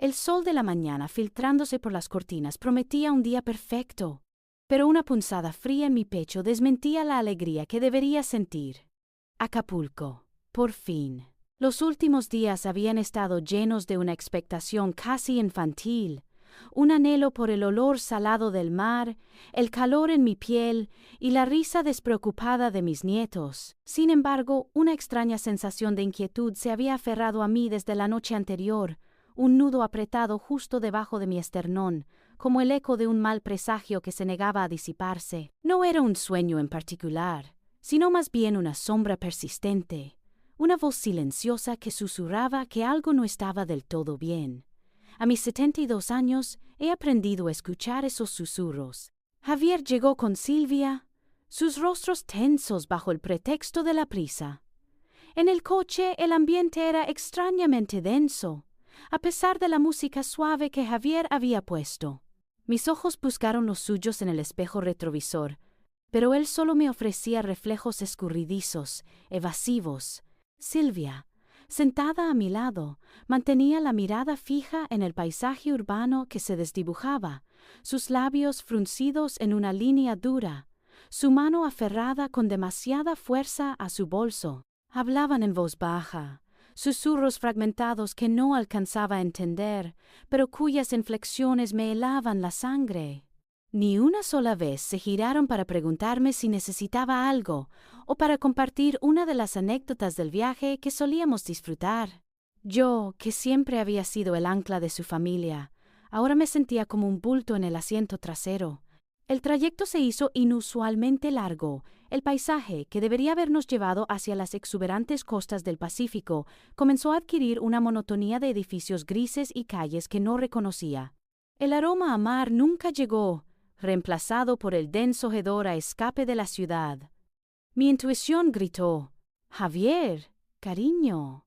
El sol de la mañana filtrándose por las cortinas prometía un día perfecto, pero una punzada fría en mi pecho desmentía la alegría que debería sentir. Acapulco, por fin. Los últimos días habían estado llenos de una expectación casi infantil, un anhelo por el olor salado del mar, el calor en mi piel y la risa despreocupada de mis nietos. Sin embargo, una extraña sensación de inquietud se había aferrado a mí desde la noche anterior, un nudo apretado justo debajo de mi esternón, como el eco de un mal presagio que se negaba a disiparse. No era un sueño en particular, sino más bien una sombra persistente, una voz silenciosa que susurraba que algo no estaba del todo bien. A mis 72 años he aprendido a escuchar esos susurros. Javier llegó con Silvia, sus rostros tensos bajo el pretexto de la prisa. En el coche el ambiente era extrañamente denso, a pesar de la música suave que Javier había puesto. Mis ojos buscaron los suyos en el espejo retrovisor, pero él solo me ofrecía reflejos escurridizos, evasivos. Silvia, sentada a mi lado, mantenía la mirada fija en el paisaje urbano que se desdibujaba, sus labios fruncidos en una línea dura, su mano aferrada con demasiada fuerza a su bolso. Hablaban en voz baja, susurros fragmentados que no alcanzaba a entender, pero cuyas inflexiones me helaban la sangre. Ni una sola vez se giraron para preguntarme si necesitaba algo o para compartir una de las anécdotas del viaje que solíamos disfrutar. Yo, que siempre había sido el ancla de su familia, ahora me sentía como un bulto en el asiento trasero. El trayecto se hizo inusualmente largo. El paisaje, que debería habernos llevado hacia las exuberantes costas del Pacífico, comenzó a adquirir una monotonía de edificios grises y calles que no reconocía. El aroma a mar nunca llegó, reemplazado por el denso hedor a escape de la ciudad. Mi intuición gritó: «Javier, cariño»,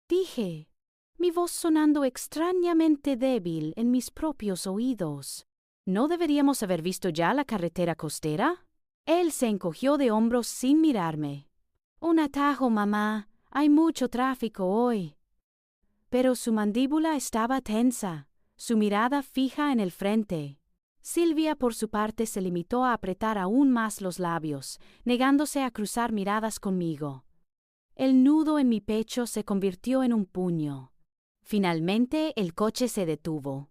dije, mi voz sonando extrañamente débil en mis propios oídos. ¿No deberíamos haber visto ya la carretera costera? Él se encogió de hombros sin mirarme. «Un atajo, mamá. Hay mucho tráfico hoy». Pero su mandíbula estaba tensa, su mirada fija en el frente. Silvia, por su parte, se limitó a apretar aún más los labios, negándose a cruzar miradas conmigo. El nudo en mi pecho se convirtió en un puño. Finalmente, el coche se detuvo.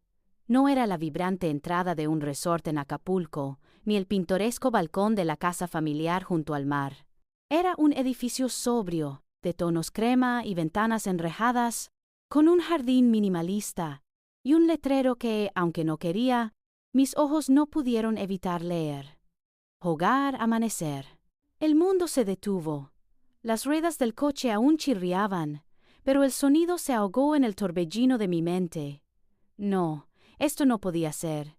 No era la vibrante entrada de un resort en Acapulco, ni el pintoresco balcón de la casa familiar junto al mar. Era un edificio sobrio, de tonos crema y ventanas enrejadas, con un jardín minimalista y un letrero que, aunque no quería, mis ojos no pudieron evitar leer. Hogar Amanecer. El mundo se detuvo. Las ruedas del coche aún chirriaban, pero el sonido se ahogó en el torbellino de mi mente. No, esto no podía ser.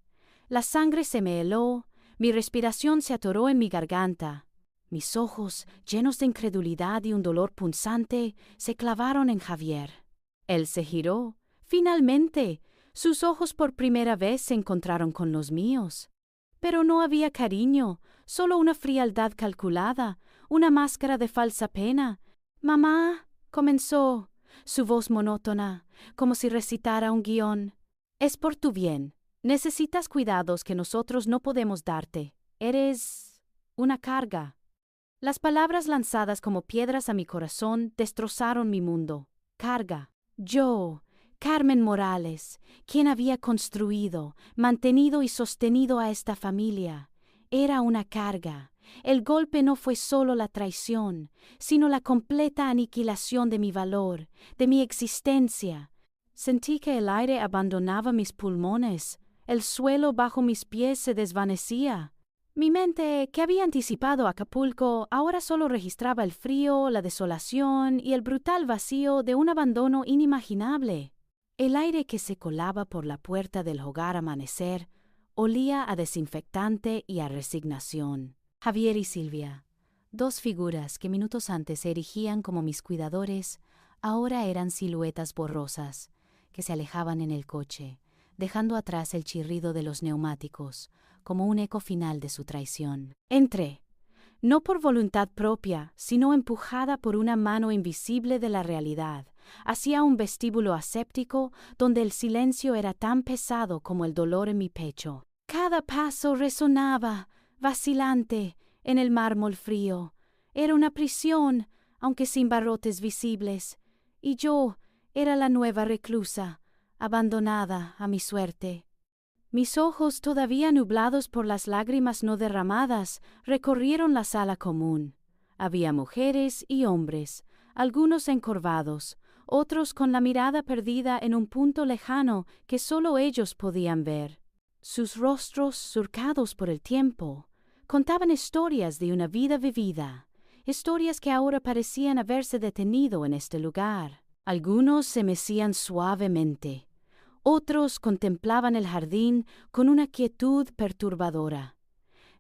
La sangre se me heló, mi respiración se atoró en mi garganta. Mis ojos, llenos de incredulidad y un dolor punzante, se clavaron en Javier. Él se giró. Finalmente, sus ojos por primera vez se encontraron con los míos. Pero no había cariño, solo una frialdad calculada, una máscara de falsa pena. «Mamá», comenzó, su voz monótona, como si recitara un guión. «Es por tu bien. Necesitas cuidados que nosotros no podemos darte. Eres una carga». Las palabras lanzadas como piedras a mi corazón destrozaron mi mundo. Carga. Yo, Carmen Morales, quien había construido, mantenido y sostenido a esta familia, era una carga. El golpe no fue solo la traición, sino la completa aniquilación de mi valor, de mi existencia. Sentí que el aire abandonaba mis pulmones, el suelo bajo mis pies se desvanecía. Mi mente, que había anticipado Acapulco, ahora solo registraba el frío, la desolación y el brutal vacío de un abandono inimaginable. El aire que se colaba por la puerta del Hogar Amanecer olía a desinfectante y a resignación. Javier y Silvia, dos figuras que minutos antes se erigían como mis cuidadores, ahora eran siluetas borrosas que se alejaban en el coche, dejando atrás el chirrido de los neumáticos, como un eco final de su traición. Entré, no por voluntad propia, sino empujada por una mano invisible de la realidad, hacia un vestíbulo aséptico donde el silencio era tan pesado como el dolor en mi pecho. Cada paso resonaba, vacilante, en el mármol frío. Era una prisión, aunque sin barrotes visibles, y yo era la nueva reclusa, abandonada a mi suerte. Mis ojos, todavía nublados por las lágrimas no derramadas, recorrieron la sala común. Había mujeres y hombres, algunos encorvados, otros con la mirada perdida en un punto lejano que solo ellos podían ver. Sus rostros, surcados por el tiempo, contaban historias de una vida vivida, historias que ahora parecían haberse detenido en este lugar. Algunos se mecían suavemente. Otros contemplaban el jardín con una quietud perturbadora.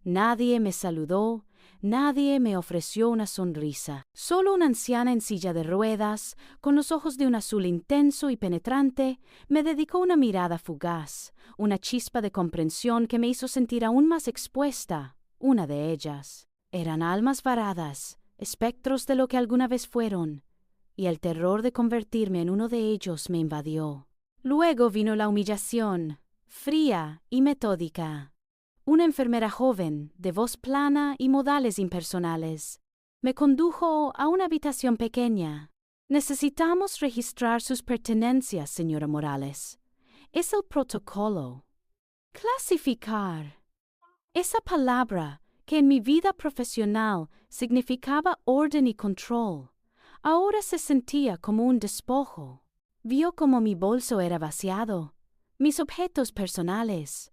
Nadie me saludó, nadie me ofreció una sonrisa. Solo una anciana en silla de ruedas, con los ojos de un azul intenso y penetrante, me dedicó una mirada fugaz, una chispa de comprensión que me hizo sentir aún más expuesta. Una de ellas. Eran almas varadas, espectros de lo que alguna vez fueron, y el terror de convertirme en uno de ellos me invadió. Luego vino la humillación, fría y metódica. Una enfermera joven, de voz plana y modales impersonales, me condujo a una habitación pequeña. Necesitamos registrar sus pertenencias, señora Morales. Es el protocolo. Clasificar. Esa palabra, que en mi vida profesional significaba orden y control, ahora se sentía como un despojo. Vio cómo mi bolso era vaciado, mis objetos personales,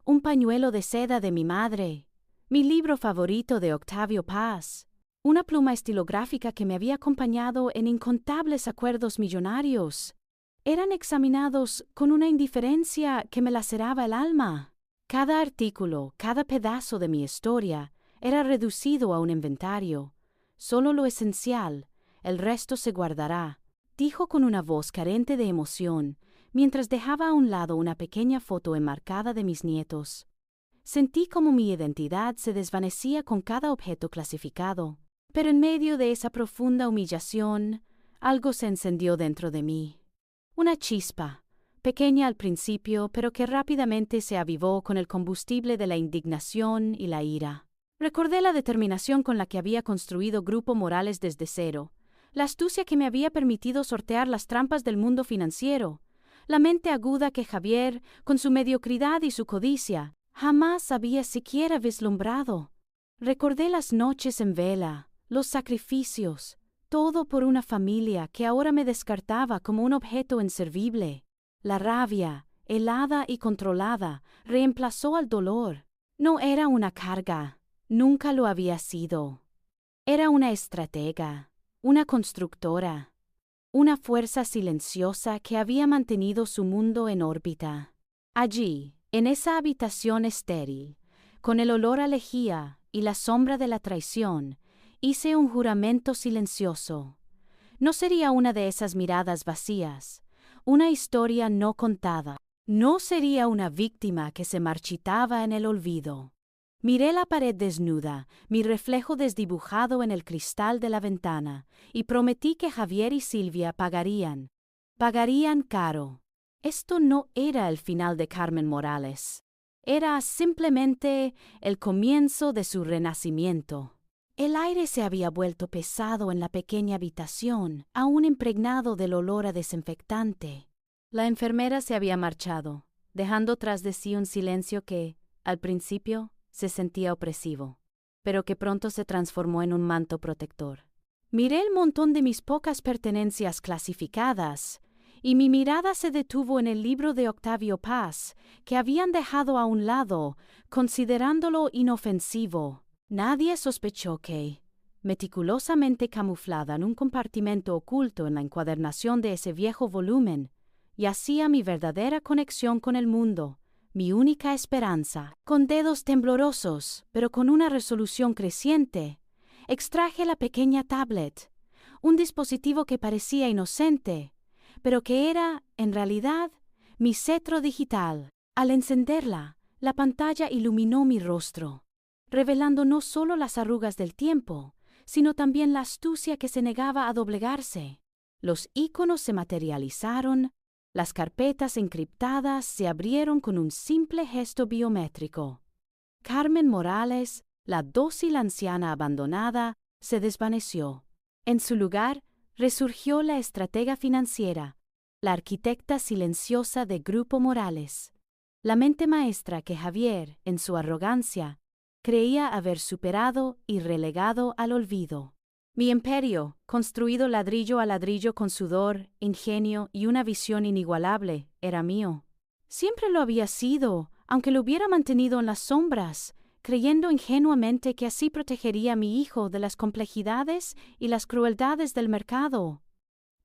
un pañuelo de seda de mi madre, mi libro favorito de Octavio Paz, una pluma estilográfica que me había acompañado en incontables acuerdos millonarios. Eran examinados con una indiferencia que me laceraba el alma. Cada artículo, cada pedazo de mi historia era reducido a un inventario. Solo lo esencial, el resto se guardará, dijo con una voz carente de emoción, mientras dejaba a un lado una pequeña foto enmarcada de mis nietos. Sentí como mi identidad se desvanecía con cada objeto clasificado, pero en medio de esa profunda humillación, algo se encendió dentro de mí. Una chispa, pequeña al principio, pero que rápidamente se avivó con el combustible de la indignación y la ira. Recordé la determinación con la que había construido Grupo Morales desde cero, la astucia que me había permitido sortear las trampas del mundo financiero, la mente aguda que Javier, con su mediocridad y su codicia, jamás había siquiera vislumbrado. Recordé las noches en vela, los sacrificios, todo por una familia que ahora me descartaba como un objeto inservible. La rabia, helada y controlada, reemplazó al dolor. No era una carga, nunca lo había sido. Era una estratega, una constructora, una fuerza silenciosa que había mantenido su mundo en órbita. Allí, en esa habitación estéril, con el olor a lejía y la sombra de la traición, hice un juramento silencioso. No sería una de esas miradas vacías, una historia no contada. No sería una víctima que se marchitaba en el olvido. Miré la pared desnuda, mi reflejo desdibujado en el cristal de la ventana, y prometí que Javier y Silvia pagarían caro. Esto no era el final de Carmen Morales. Era simplemente el comienzo de su renacimiento. El aire se había vuelto pesado en la pequeña habitación, aún impregnado del olor a desinfectante. La enfermera se había marchado, dejando tras de sí un silencio que, al principio, se sentía opresivo, pero que pronto se transformó en un manto protector. Miré el montón de mis pocas pertenencias clasificadas, y mi mirada se detuvo en el libro de Octavio Paz, que habían dejado a un lado, considerándolo inofensivo. Nadie sospechó que, meticulosamente camuflada en un compartimento oculto en la encuadernación de ese viejo volumen, yacía mi verdadera conexión con el mundo, mi única esperanza. Con dedos temblorosos, pero con una resolución creciente, extraje la pequeña tablet, un dispositivo que parecía inocente, pero que era, en realidad, mi cetro digital. Al encenderla, la pantalla iluminó mi rostro, revelando no solo las arrugas del tiempo, sino también la astucia que se negaba a doblegarse. Los iconos se materializaron, las carpetas encriptadas se abrieron con un simple gesto biométrico. Carmen Morales, la dócil anciana abandonada, se desvaneció. En su lugar, resurgió la estratega financiera, la arquitecta silenciosa de Grupo Morales, la mente maestra que Javier, en su arrogancia, creía haber superado y relegado al olvido. Mi imperio, construido ladrillo a ladrillo con sudor, ingenio y una visión inigualable, era mío. Siempre lo había sido, aunque lo hubiera mantenido en las sombras, creyendo ingenuamente que así protegería a mi hijo de las complejidades y las crueldades del mercado.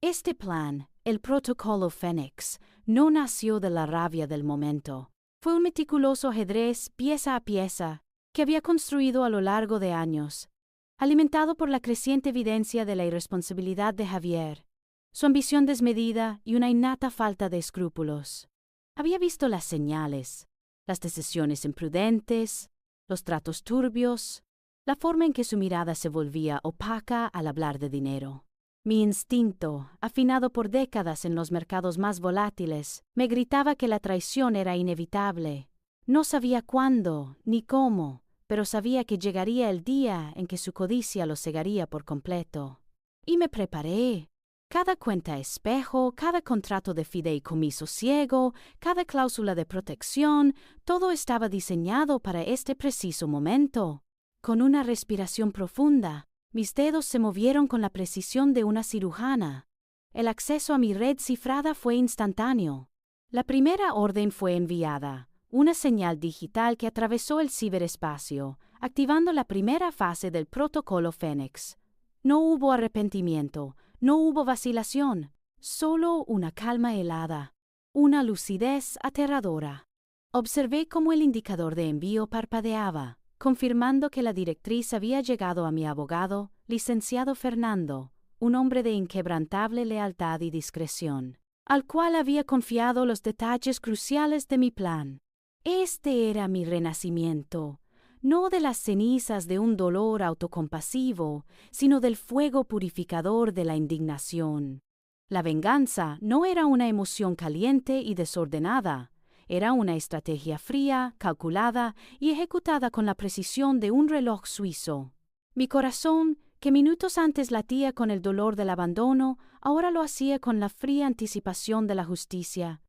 Este plan, el Protocolo Fénix, no nació de la rabia del momento. Fue un meticuloso ajedrez, pieza a pieza, que había construido a lo largo de años, alimentado por la creciente evidencia de la irresponsabilidad de Javier, su ambición desmedida y una innata falta de escrúpulos. Había visto las señales, las decisiones imprudentes, los tratos turbios, la forma en que su mirada se volvía opaca al hablar de dinero. Mi instinto, afinado por décadas en los mercados más volátiles, me gritaba que la traición era inevitable. No sabía cuándo ni cómo, pero sabía que llegaría el día en que su codicia lo cegaría por completo. Y me preparé. Cada cuenta espejo, cada contrato de fideicomiso ciego, cada cláusula de protección, todo estaba diseñado para este preciso momento. Con una respiración profunda, mis dedos se movieron con la precisión de una cirujana. El acceso a mi red cifrada fue instantáneo. La primera orden fue enviada, una señal digital que atravesó el ciberespacio, activando la primera fase del Protocolo Fénix. No hubo arrepentimiento, no hubo vacilación, solo una calma helada, una lucidez aterradora. Observé cómo el indicador de envío parpadeaba, confirmando que la directriz había llegado a mi abogado, licenciado Fernando, un hombre de inquebrantable lealtad y discreción, al cual había confiado los detalles cruciales de mi plan. Este era mi renacimiento, no de las cenizas de un dolor autocompasivo, sino del fuego purificador de la indignación. La venganza no era una emoción caliente y desordenada, era una estrategia fría, calculada y ejecutada con la precisión de un reloj suizo. Mi corazón, que minutos antes latía con el dolor del abandono, ahora lo hacía con la fría anticipación de la justicia.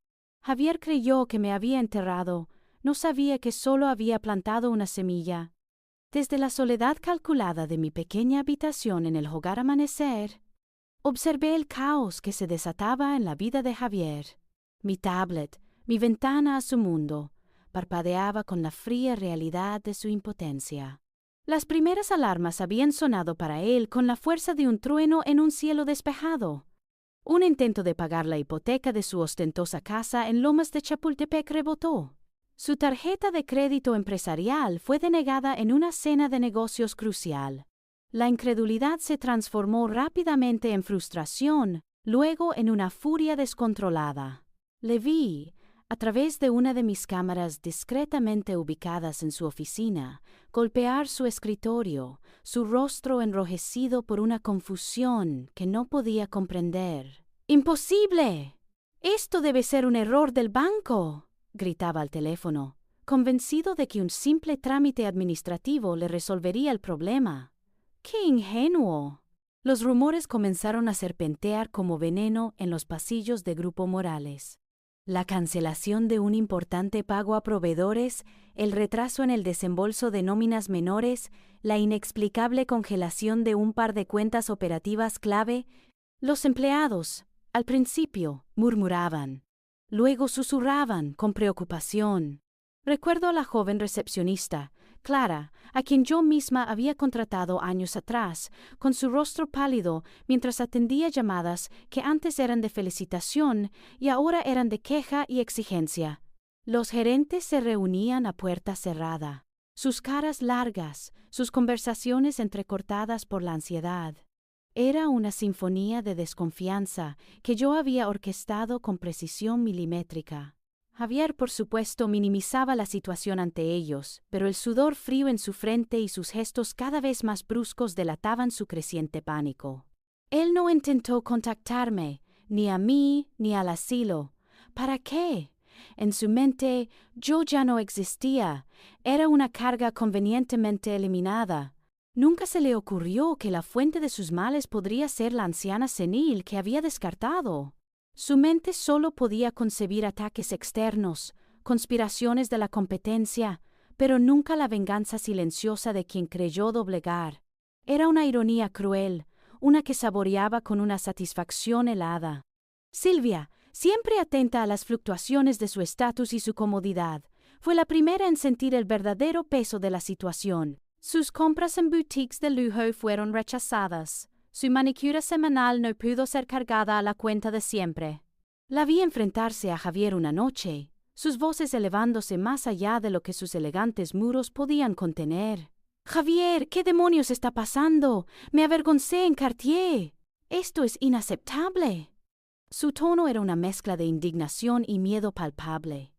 Javier creyó que me había enterrado, no sabía que solo había plantado una semilla. Desde la soledad calculada de mi pequeña habitación en el hogar amanecer, observé el caos que se desataba en la vida de Javier. Mi tablet, mi ventana a su mundo, parpadeaba con la fría realidad de su impotencia. Las primeras alarmas habían sonado para él con la fuerza de un trueno en un cielo despejado. Un intento de pagar la hipoteca de su ostentosa casa en Lomas de Chapultepec rebotó. Su tarjeta de crédito empresarial fue denegada en una cena de negocios crucial. La incredulidad se transformó rápidamente en frustración, luego en una furia descontrolada. Le vi, a través de una de mis cámaras discretamente ubicadas en su oficina, golpear su escritorio, su rostro enrojecido por una confusión que no podía comprender. ¡Imposible! ¡Esto debe ser un error del banco!, gritaba al teléfono, convencido de que un simple trámite administrativo le resolvería el problema. ¡Qué ingenuo! Los rumores comenzaron a serpentear como veneno en los pasillos de Grupo Morales. La cancelación de un importante pago a proveedores, el retraso en el desembolso de nóminas menores, la inexplicable congelación de un par de cuentas operativas clave. Los empleados, al principio, murmuraban. Luego susurraban con preocupación. Recuerdo a la joven recepcionista, Clara, a quien yo misma había contratado años atrás, con su rostro pálido mientras atendía llamadas que antes eran de felicitación y ahora eran de queja y exigencia. Los gerentes se reunían a puerta cerrada, sus caras largas, sus conversaciones entrecortadas por la ansiedad. Era una sinfonía de desconfianza que yo había orquestado con precisión milimétrica. Javier, por supuesto, minimizaba la situación ante ellos, pero el sudor frío en su frente y sus gestos cada vez más bruscos delataban su creciente pánico. Él no intentó contactarme, ni a mí ni al asilo. ¿Para qué? En su mente, yo ya no existía. Era una carga convenientemente eliminada. Nunca se le ocurrió que la fuente de sus males podría ser la anciana senil que había descartado. Su mente solo podía concebir ataques externos, conspiraciones de la competencia, pero nunca la venganza silenciosa de quien creyó doblegar. Era una ironía cruel, una que saboreaba con una satisfacción helada. Silvia, siempre atenta a las fluctuaciones de su estatus y su comodidad, fue la primera en sentir el verdadero peso de la situación. Sus compras en boutiques de lujo fueron rechazadas. Su manicura semanal no pudo ser cargada a la cuenta de siempre. La vi enfrentarse a Javier una noche, sus voces elevándose más allá de lo que sus elegantes muros podían contener. «Javier, ¿qué demonios está pasando? Me avergoncé en Cartier. Esto es inaceptable». Su tono era una mezcla de indignación y miedo palpable.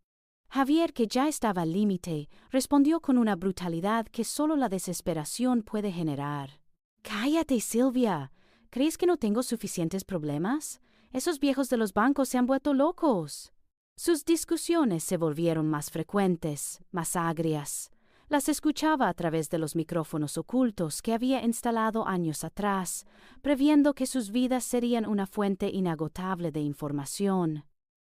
Javier, que ya estaba al límite, respondió con una brutalidad que solo la desesperación puede generar. «Cállate, Silvia. ¿Crees que no tengo suficientes problemas? Esos viejos de los bancos se han vuelto locos». Sus discusiones se volvieron más frecuentes, más agrias. Las escuchaba a través de los micrófonos ocultos que había instalado años atrás, previendo que sus vidas serían una fuente inagotable de información.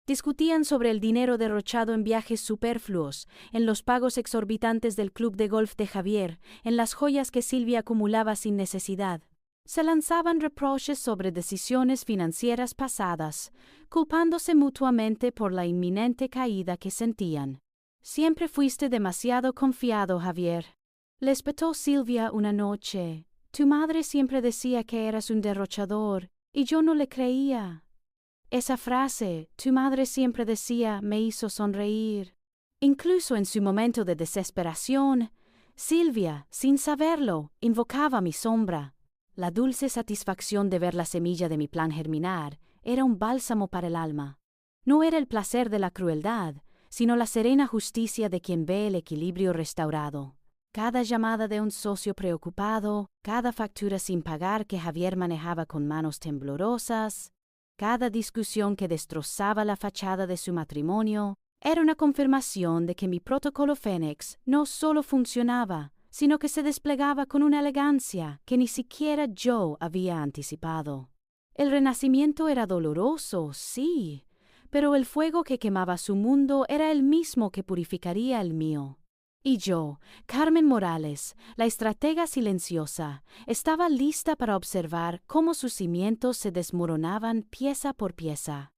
Discutían sobre el dinero derrochado en viajes superfluos, en los pagos exorbitantes del club de golf de Javier, en las joyas que Silvia acumulaba sin necesidad. Se lanzaban reproches sobre decisiones financieras pasadas, culpándose mutuamente por la inminente caída que sentían. «Siempre fuiste demasiado confiado, Javier», le espetó Silvia una noche. «Tu madre siempre decía que eras un derrochador, y yo no le creía». Esa frase, «tu madre siempre decía», me hizo sonreír. Incluso en su momento de desesperación, Silvia, sin saberlo, invocaba mi sombra. La dulce satisfacción de ver la semilla de mi plan germinar era un bálsamo para el alma. No era el placer de la crueldad, sino la serena justicia de quien ve el equilibrio restaurado. Cada llamada de un socio preocupado, cada factura sin pagar que Javier manejaba con manos temblorosas, cada discusión que destrozaba la fachada de su matrimonio, era una confirmación de que mi protocolo Fénix no solo funcionaba, sino que se desplegaba con una elegancia que ni siquiera yo había anticipado. El renacimiento era doloroso, sí, pero el fuego que quemaba su mundo era el mismo que purificaría el mío. Y yo, Carmen Morales, la estratega silenciosa, estaba lista para observar cómo sus cimientos se desmoronaban pieza por pieza.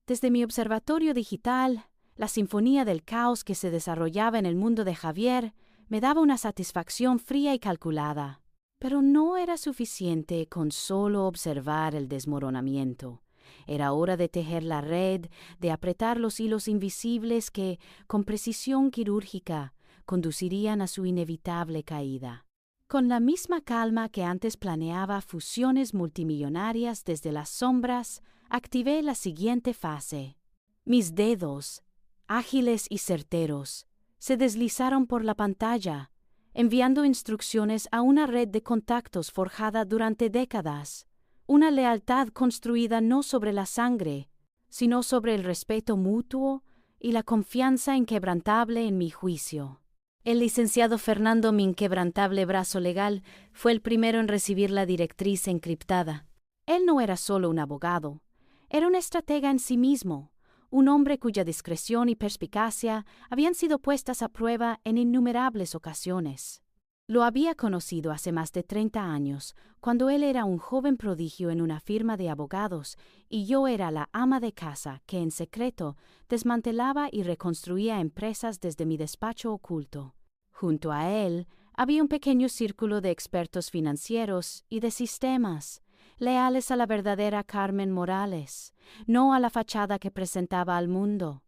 Desde mi observatorio digital, la sinfonía del caos que se desarrollaba en el mundo de Javier me daba una satisfacción fría y calculada. Pero no era suficiente con solo observar el desmoronamiento. Era hora de tejer la red, de apretar los hilos invisibles que, con precisión quirúrgica, conducirían a su inevitable caída. Con la misma calma que antes planeaba fusiones multimillonarias desde las sombras, activé la siguiente fase. Mis dedos, ágiles y certeros, se deslizaron por la pantalla, enviando instrucciones a una red de contactos forjada durante décadas, una lealtad construida no sobre la sangre, sino sobre el respeto mutuo y la confianza inquebrantable en mi juicio. El licenciado Fernando, mi inquebrantable brazo legal, fue el primero en recibir la directriz encriptada. Él no era solo un abogado, era un estratega en sí mismo, un hombre cuya discreción y perspicacia habían sido puestas a prueba en innumerables ocasiones. Lo había conocido hace más de 30 años, cuando él era un joven prodigio en una firma de abogados y yo era la ama de casa que en secreto desmantelaba y reconstruía empresas desde mi despacho oculto. Junto a él había un pequeño círculo de expertos financieros y de sistemas, leales a la verdadera Carmen Morales, no a la fachada que presentaba al mundo.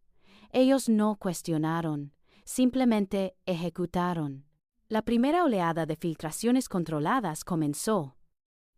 Ellos no cuestionaron, simplemente ejecutaron. La primera oleada de filtraciones controladas comenzó.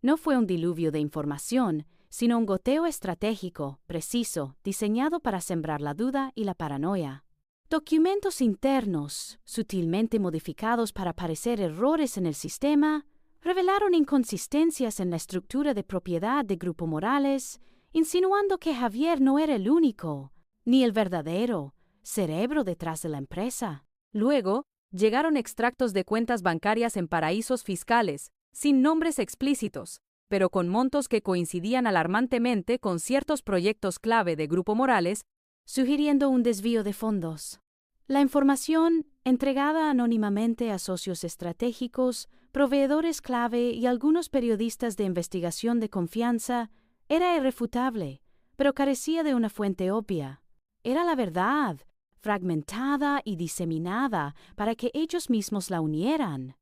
No fue un diluvio de información, sino un goteo estratégico, preciso, diseñado para sembrar la duda y la paranoia. Documentos internos, sutilmente modificados para parecer errores en el sistema, Revelaron inconsistencias en la estructura de propiedad de Grupo Morales, insinuando que Javier no era el único, ni el verdadero cerebro detrás de la empresa. Luego, llegaron extractos de cuentas bancarias en paraísos fiscales, sin nombres explícitos, pero con montos que coincidían alarmantemente con ciertos proyectos clave de Grupo Morales, sugiriendo un desvío de fondos. La información, entregada anónimamente a socios estratégicos, proveedores clave y algunos periodistas de investigación de confianza, era irrefutable, pero carecía de una fuente obvia. Era la verdad, fragmentada y diseminada para que ellos mismos la unieran.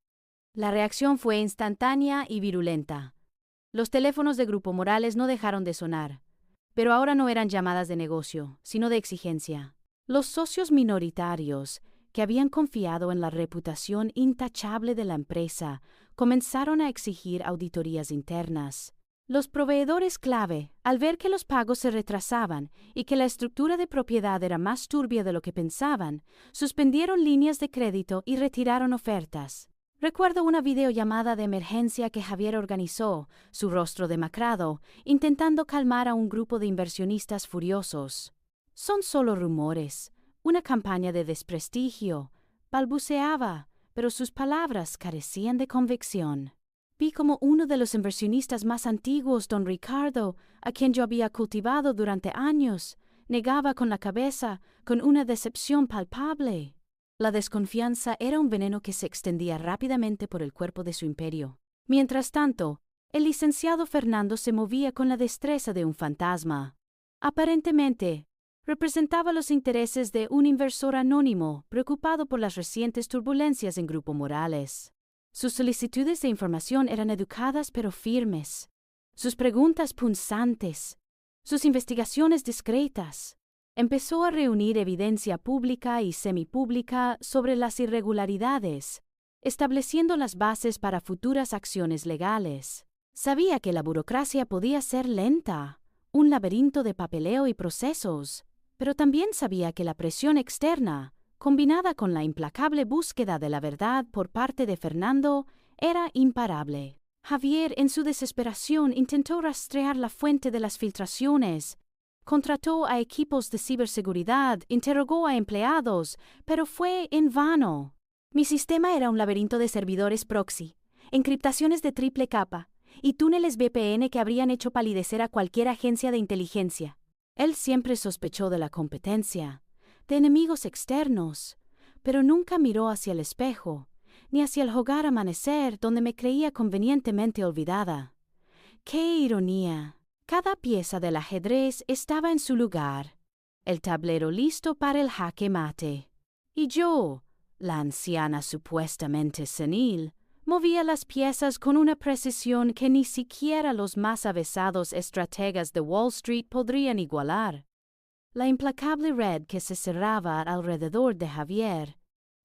La reacción fue instantánea y virulenta. Los teléfonos de Grupo Morales no dejaron de sonar, pero ahora no eran llamadas de negocio, sino de exigencia. Los socios minoritarios, que habían confiado en la reputación intachable de la empresa, comenzaron a exigir auditorías internas. Los proveedores clave, al ver que los pagos se retrasaban y que la estructura de propiedad era más turbia de lo que pensaban, suspendieron líneas de crédito y retiraron ofertas. Recuerdo una videollamada de emergencia que Javier organizó, su rostro demacrado, intentando calmar a un grupo de inversionistas furiosos. Son solo rumores, una campaña de desprestigio, balbuceaba, pero sus palabras carecían de convicción. Vi como uno de los inversionistas más antiguos, don Ricardo, a quien yo había cultivado durante años, negaba con la cabeza, con una decepción palpable. La desconfianza era un veneno que se extendía rápidamente por el cuerpo de su imperio. Mientras tanto, el licenciado Fernando se movía con la destreza de un fantasma. Aparentemente, representaba los intereses de un inversor anónimo preocupado por las recientes turbulencias en Grupo Morales. Sus solicitudes de información eran educadas pero firmes, sus preguntas punzantes, sus investigaciones discretas. Empezó a reunir evidencia pública y semipública sobre las irregularidades, estableciendo las bases para futuras acciones legales. Sabía que la burocracia podía ser lenta, un laberinto de papeleo y procesos, pero también sabía que la presión externa, combinada con la implacable búsqueda de la verdad por parte de Fernando, era imparable. Javier, en su desesperación, intentó rastrear la fuente de las filtraciones. Contrató a equipos de ciberseguridad, interrogó a empleados, pero fue en vano. Mi sistema era un laberinto de servidores proxy, encriptaciones de triple capa y túneles VPN que habrían hecho palidecer a cualquier agencia de inteligencia. Él siempre sospechó de la competencia, de enemigos externos, pero nunca miró hacia el espejo, ni hacia el hogar amanecer donde me creía convenientemente olvidada. ¡Qué ironía! Cada pieza del ajedrez estaba en su lugar, el tablero listo para el jaque mate. Y yo, la anciana supuestamente senil, movía las piezas con una precisión que ni siquiera los más avesados estrategas de Wall Street podrían igualar. La implacable red que se cerraba alrededor de Javier,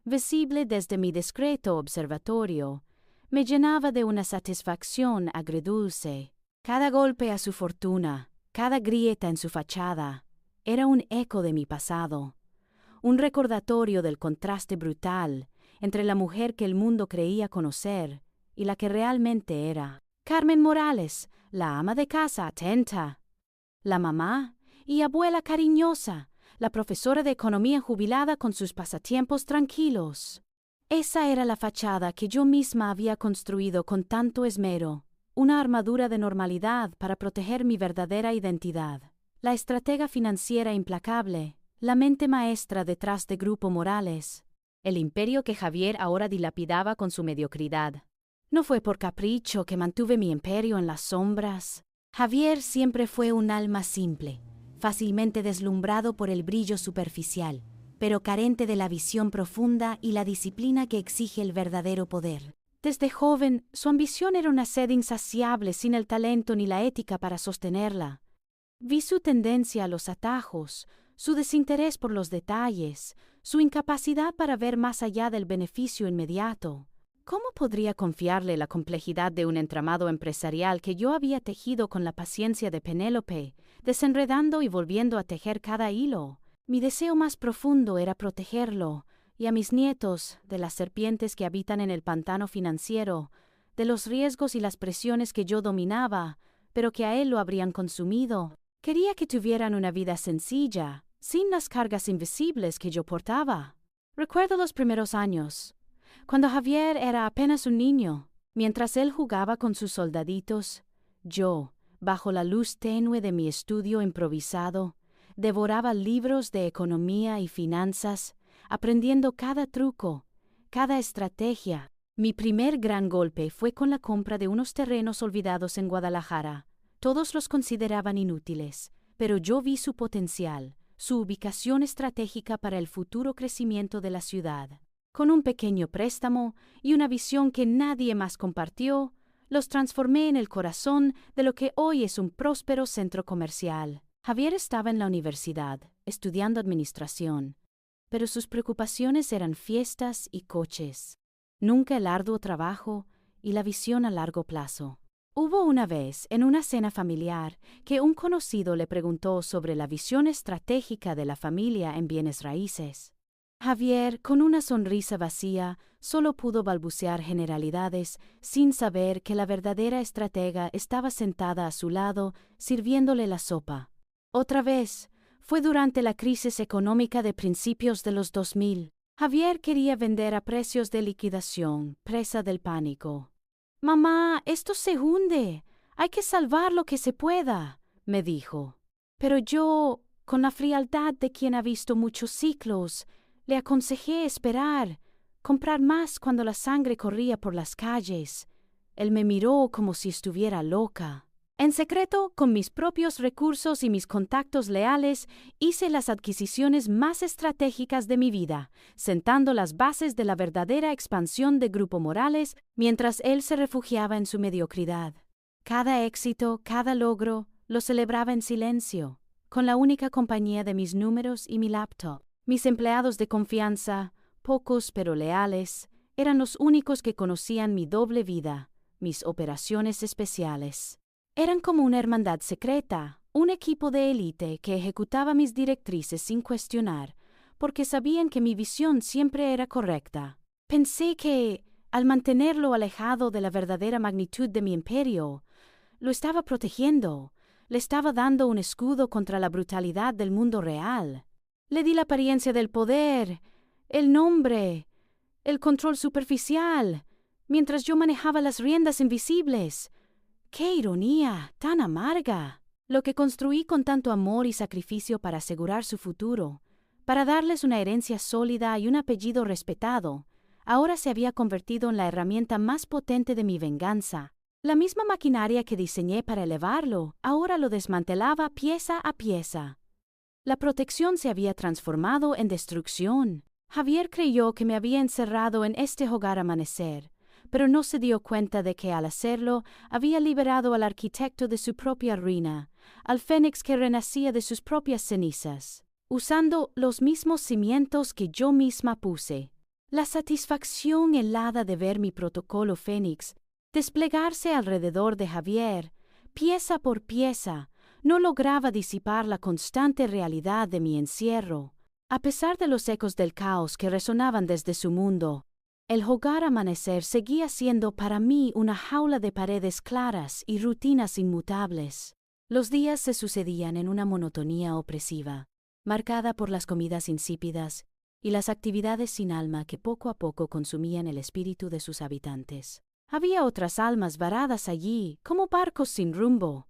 visible desde mi discreto observatorio, me llenaba de una satisfacción agridulce. Cada golpe a su fortuna, cada grieta en su fachada, era un eco de mi pasado, un recordatorio del contraste brutal entre la mujer que el mundo creía conocer y la que realmente era. Carmen Morales, la ama de casa atenta, la mamá y abuela cariñosa, la profesora de economía jubilada con sus pasatiempos tranquilos. Esa era la fachada que yo misma había construido con tanto esmero. Una armadura de normalidad para proteger mi verdadera identidad. La estratega financiera implacable, la mente maestra detrás de Grupo Morales. El imperio que Javier ahora dilapidaba con su mediocridad. No fue por capricho que mantuve mi imperio en las sombras. Javier siempre fue un alma simple, fácilmente deslumbrado por el brillo superficial, pero carente de la visión profunda y la disciplina que exige el verdadero poder. Desde joven, su ambición era una sed insaciable sin el talento ni la ética para sostenerla. Vi su tendencia a los atajos, su desinterés por los detalles, su incapacidad para ver más allá del beneficio inmediato. ¿Cómo podría confiarle la complejidad de un entramado empresarial que yo había tejido con la paciencia de Penélope, desenredando y volviendo a tejer cada hilo? Mi deseo más profundo era protegerlo, y a mis nietos, de las serpientes que habitan en el pantano financiero, de los riesgos y las presiones que yo dominaba, pero que a él lo habrían consumido. Quería que tuvieran una vida sencilla, sin las cargas invisibles que yo portaba. Recuerdo los primeros años, cuando Javier era apenas un niño. Mientras él jugaba con sus soldaditos, yo, bajo la luz tenue de mi estudio improvisado, devoraba libros de economía y finanzas, aprendiendo cada truco, cada estrategia. Mi primer gran golpe fue con la compra de unos terrenos olvidados en Guadalajara. Todos los consideraban inútiles, pero yo vi su potencial, su ubicación estratégica para el futuro crecimiento de la ciudad. Con un pequeño préstamo y una visión que nadie más compartió, los transformé en el corazón de lo que hoy es un próspero centro comercial. Javier estaba en la universidad, estudiando administración, pero sus preocupaciones eran fiestas y coches, nunca el arduo trabajo y la visión a largo plazo. Hubo una vez, en una cena familiar, que un conocido le preguntó sobre la visión estratégica de la familia en bienes raíces. Javier, con una sonrisa vacía, solo pudo balbucear generalidades, sin saber que la verdadera estratega estaba sentada a su lado, sirviéndole la sopa. Otra vez, fue durante la crisis económica de principios de los 2000. Javier quería vender a precios de liquidación, presa del pánico. «Mamá, esto se hunde. Hay que salvar lo que se pueda», me dijo. Pero yo, con la frialdad de quien ha visto muchos ciclos, le aconsejé esperar, comprar más cuando la sangre corría por las calles. Él me miró como si estuviera loca. En secreto, con mis propios recursos y mis contactos leales, hice las adquisiciones más estratégicas de mi vida, sentando las bases de la verdadera expansión de Grupo Morales mientras él se refugiaba en su mediocridad. Cada éxito, cada logro, lo celebraba en silencio, con la única compañía de mis números y mi laptop. Mis empleados de confianza, pocos pero leales, eran los únicos que conocían mi doble vida, mis operaciones especiales. Eran como una hermandad secreta, un equipo de élite que ejecutaba mis directrices sin cuestionar, porque sabían que mi visión siempre era correcta. Pensé que, al mantenerlo alejado de la verdadera magnitud de mi imperio, lo estaba protegiendo, le estaba dando un escudo contra la brutalidad del mundo real. Le di la apariencia del poder, el nombre, el control superficial, mientras yo manejaba las riendas invisibles. ¡Qué ironía, tan amarga! Lo que construí con tanto amor y sacrificio para asegurar su futuro, para darles una herencia sólida y un apellido respetado, ahora se había convertido en la herramienta más potente de mi venganza. La misma maquinaria que diseñé para elevarlo, ahora lo desmantelaba pieza a pieza. La protección se había transformado en destrucción. Javier creyó que me había encerrado en este hogar amanecer, pero no se dio cuenta de que al hacerlo había liberado al arquitecto de su propia ruina, al fénix que renacía de sus propias cenizas, usando los mismos cimientos que yo misma puse. La satisfacción helada de ver mi protocolo fénix desplegarse alrededor de Javier, pieza por pieza, no lograba disipar la constante realidad de mi encierro. A pesar de los ecos del caos que resonaban desde su mundo, el hogar amanecer seguía siendo para mí una jaula de paredes claras y rutinas inmutables. Los días se sucedían en una monotonía opresiva, marcada por las comidas insípidas y las actividades sin alma que poco a poco consumían el espíritu de sus habitantes. Había otras almas varadas allí, como barcos sin rumbo.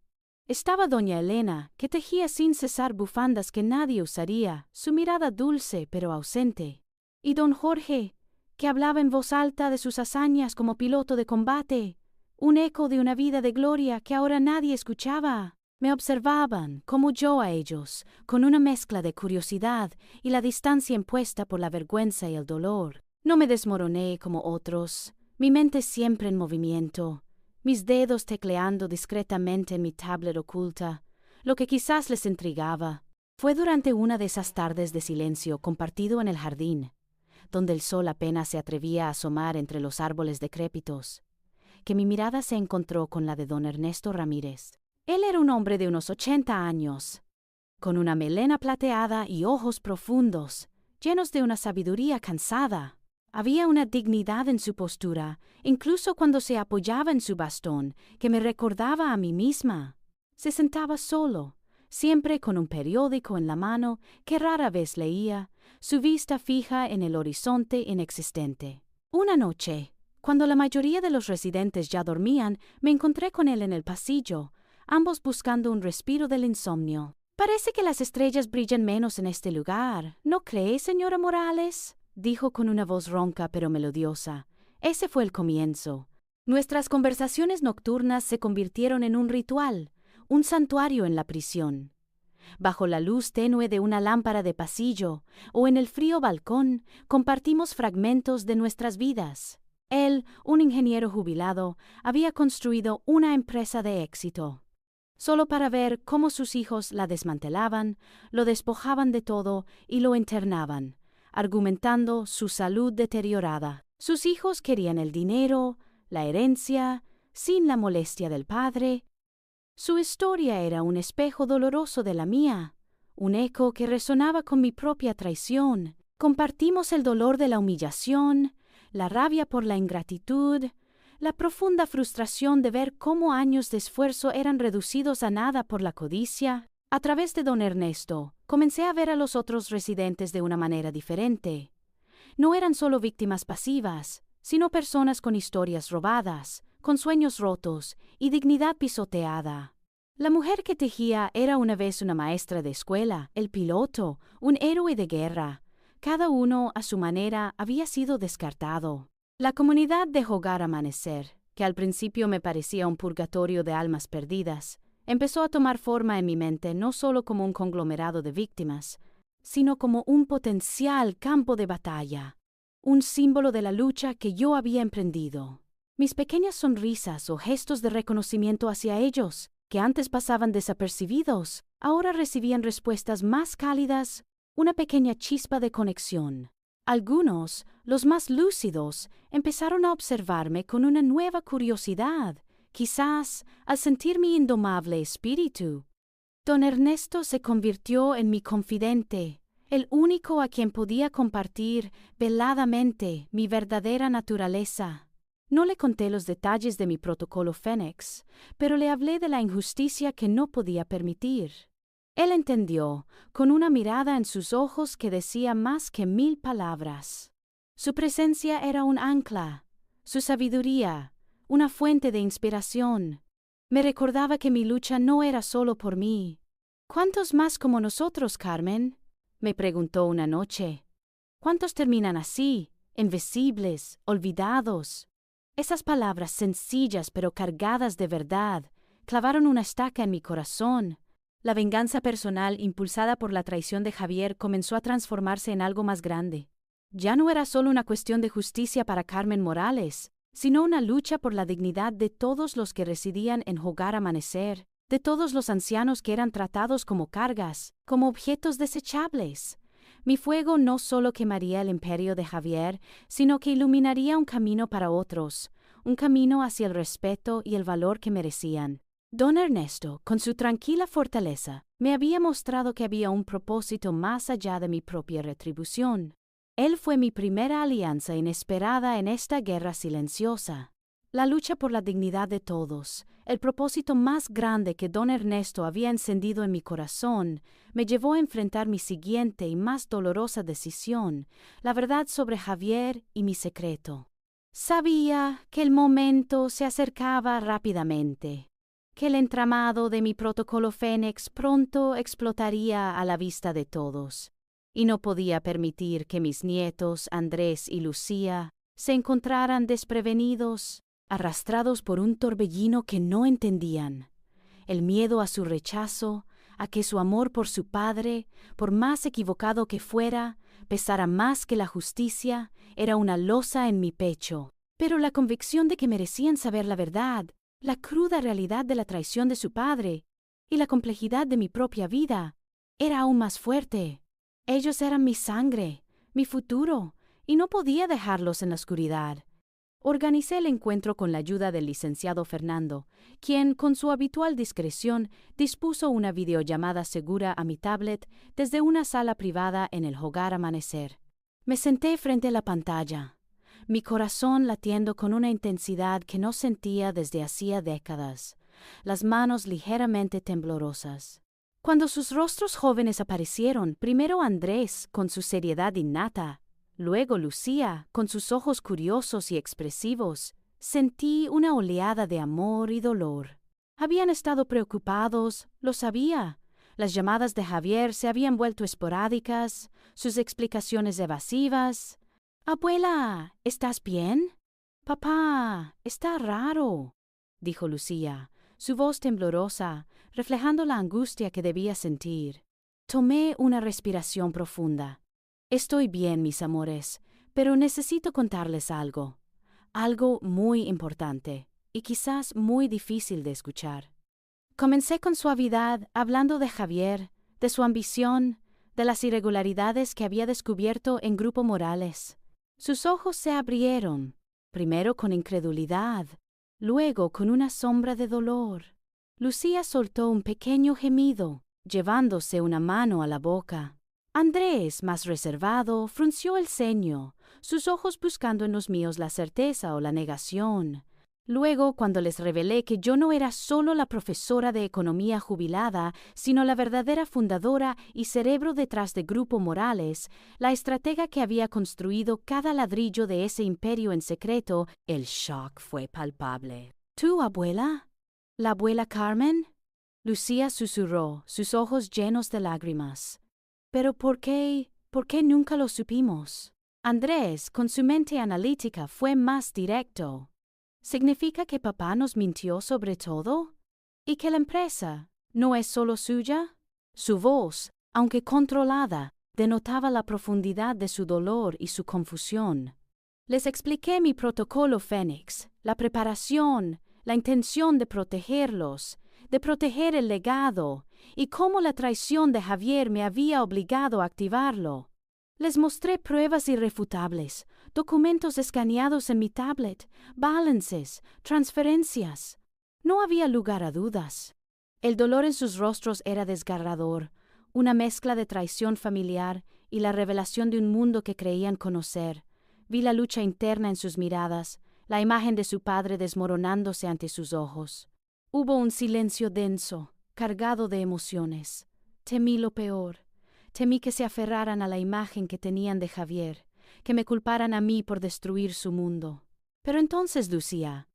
Estaba doña Elena, que tejía sin cesar bufandas que nadie usaría, su mirada dulce pero ausente. Y don Jorge, que hablaba en voz alta de sus hazañas como piloto de combate, un eco de una vida de gloria que ahora nadie escuchaba. Me observaban, como yo a ellos, con una mezcla de curiosidad y la distancia impuesta por la vergüenza y el dolor. No me desmoroné como otros, mi mente siempre en movimiento, mis dedos tecleando discretamente en mi tablet oculta, lo que quizás les intrigaba. Fue durante una de esas tardes de silencio compartido en el jardín, donde el sol apenas se atrevía a asomar entre los árboles decrépitos, que mi mirada se encontró con la de don Ernesto Ramírez. Él era un hombre de unos 80 años, con una melena plateada y ojos profundos, llenos de una sabiduría cansada. Había una dignidad en su postura, incluso cuando se apoyaba en su bastón, que me recordaba a mí misma. Se sentaba solo, siempre con un periódico en la mano que rara vez leía, su vista fija en el horizonte inexistente. Una noche, cuando la mayoría de los residentes ya dormían, me encontré con él en el pasillo, ambos buscando un respiro del insomnio. «Parece que las estrellas brillan menos en este lugar, ¿no cree, señora Morales?», dijo con una voz ronca pero melodiosa. Ese fue el comienzo. Nuestras conversaciones nocturnas se convirtieron en un ritual, un santuario en la prisión. Bajo la luz tenue de una lámpara de pasillo o en el frío balcón, compartimos fragmentos de nuestras vidas. Él, un ingeniero jubilado, había construido una empresa de éxito, solo para ver cómo sus hijos la desmantelaban, lo despojaban de todo y lo internaban, argumentando su salud deteriorada. Sus hijos querían el dinero, la herencia, sin la molestia del padre. Su historia era un espejo doloroso de la mía, un eco que resonaba con mi propia traición. Compartimos el dolor de la humillación, la rabia por la ingratitud, la profunda frustración de ver cómo años de esfuerzo eran reducidos a nada por la codicia. A través de don Ernesto, comencé a ver a los otros residentes de una manera diferente. No eran solo víctimas pasivas, sino personas con historias robadas, con sueños rotos y dignidad pisoteada. La mujer que tejía era una vez una maestra de escuela, el piloto, un héroe de guerra. Cada uno, a su manera, había sido descartado. La comunidad de Hogar Amanecer, que al principio me parecía un purgatorio de almas perdidas, empezó a tomar forma en mi mente no solo como un conglomerado de víctimas, sino como un potencial campo de batalla, un símbolo de la lucha que yo había emprendido. Mis pequeñas sonrisas o gestos de reconocimiento hacia ellos, que antes pasaban desapercibidos, ahora recibían respuestas más cálidas, una pequeña chispa de conexión. Algunos, los más lúcidos, empezaron a observarme con una nueva curiosidad, quizás al sentir mi indomable espíritu. Don Ernesto se convirtió en mi confidente, el único a quien podía compartir veladamente mi verdadera naturaleza. No le conté los detalles de mi protocolo Fénix, pero le hablé de la injusticia que no podía permitir. Él entendió, con una mirada en sus ojos que decía más que 1000 palabras. Su presencia era un ancla, su sabiduría, una fuente de inspiración. Me recordaba que mi lucha no era solo por mí. ¿Cuántos más como nosotros, Carmen?, me preguntó una noche. ¿Cuántos terminan así, invisibles, olvidados? Esas palabras sencillas pero cargadas de verdad clavaron una estaca en mi corazón. La venganza personal impulsada por la traición de Javier comenzó a transformarse en algo más grande. Ya no era solo una cuestión de justicia para Carmen Morales, sino una lucha por la dignidad de todos los que residían en Hogar Amanecer, de todos los ancianos que eran tratados como cargas, como objetos desechables. Mi fuego no solo quemaría el imperio de Javier, sino que iluminaría un camino para otros, un camino hacia el respeto y el valor que merecían. Don Ernesto, con su tranquila fortaleza, me había mostrado que había un propósito más allá de mi propia retribución. Él fue mi primera alianza inesperada en esta guerra silenciosa. La lucha por la dignidad de todos, el propósito más grande que don Ernesto había encendido en mi corazón, me llevó a enfrentar mi siguiente y más dolorosa decisión, la verdad sobre Javier y mi secreto. Sabía que el momento se acercaba rápidamente, que el entramado de mi protocolo Fénix pronto explotaría a la vista de todos, y no podía permitir que mis nietos, Andrés y Lucía, se encontraran desprevenidos, arrastrados por un torbellino que no entendían. El miedo a su rechazo, a que su amor por su padre, por más equivocado que fuera, pesara más que la justicia, era una losa en mi pecho. Pero la convicción de que merecían saber la verdad, la cruda realidad de la traición de su padre y la complejidad de mi propia vida, era aún más fuerte. Ellos eran mi sangre, mi futuro, y no podía dejarlos en la oscuridad. Organicé el encuentro con la ayuda del licenciado Fernando, quien, con su habitual discreción, dispuso una videollamada segura a mi tablet desde una sala privada en el Hogar Amanecer. Me senté frente a la pantalla, mi corazón latiendo con una intensidad que no sentía desde hacía décadas, las manos ligeramente temblorosas. Cuando sus rostros jóvenes aparecieron, primero Andrés, con su seriedad innata, luego Lucía, con sus ojos curiosos y expresivos, sentí una oleada de amor y dolor. Habían estado preocupados, lo sabía. Las llamadas de Javier se habían vuelto esporádicas, sus explicaciones evasivas. «Abuela, ¿estás bien?» «Papá, está raro», dijo Lucía, su voz temblorosa, reflejando la angustia que debía sentir. Tomé una respiración profunda. «Estoy bien, mis amores, pero necesito contarles algo. Algo muy importante, y quizás muy difícil de escuchar». Comencé con suavidad, hablando de Javier, de su ambición, de las irregularidades que había descubierto en Grupo Morales. Sus ojos se abrieron, primero con incredulidad, luego con una sombra de dolor. Lucía soltó un pequeño gemido, llevándose una mano a la boca. Andrés, más reservado, frunció el ceño, sus ojos buscando en los míos la certeza o la negación. Luego, cuando les revelé que yo no era solo la profesora de economía jubilada, sino la verdadera fundadora y cerebro detrás de Grupo Morales, la estratega que había construido cada ladrillo de ese imperio en secreto, el shock fue palpable. «¿Tú, abuela? ¿La abuela Carmen?» Lucía susurró, sus ojos llenos de lágrimas. «¿Pero por qué nunca lo supimos?» Andrés, con su mente analítica, fue más directo. ¿Significa que papá nos mintió sobre todo? ¿Y que la empresa no es solo suya?» Su voz, aunque controlada, denotaba la profundidad de su dolor y su confusión. Les expliqué mi protocolo Fénix, la preparación, la intención de protegerlos, de proteger el legado, y cómo la traición de Javier me había obligado a activarlo. Les mostré pruebas irrefutables, documentos escaneados en mi tablet, balances, transferencias. No había lugar a dudas. El dolor en sus rostros era desgarrador, una mezcla de traición familiar y la revelación de un mundo que creían conocer. Vi la lucha interna en sus miradas, la imagen de su padre desmoronándose ante sus ojos. Hubo un silencio denso, cargado de emociones. Temí lo peor. Temí que se aferraran a la imagen que tenían de Javier, que me culparan a mí por destruir su mundo. Pero entonces Lucía,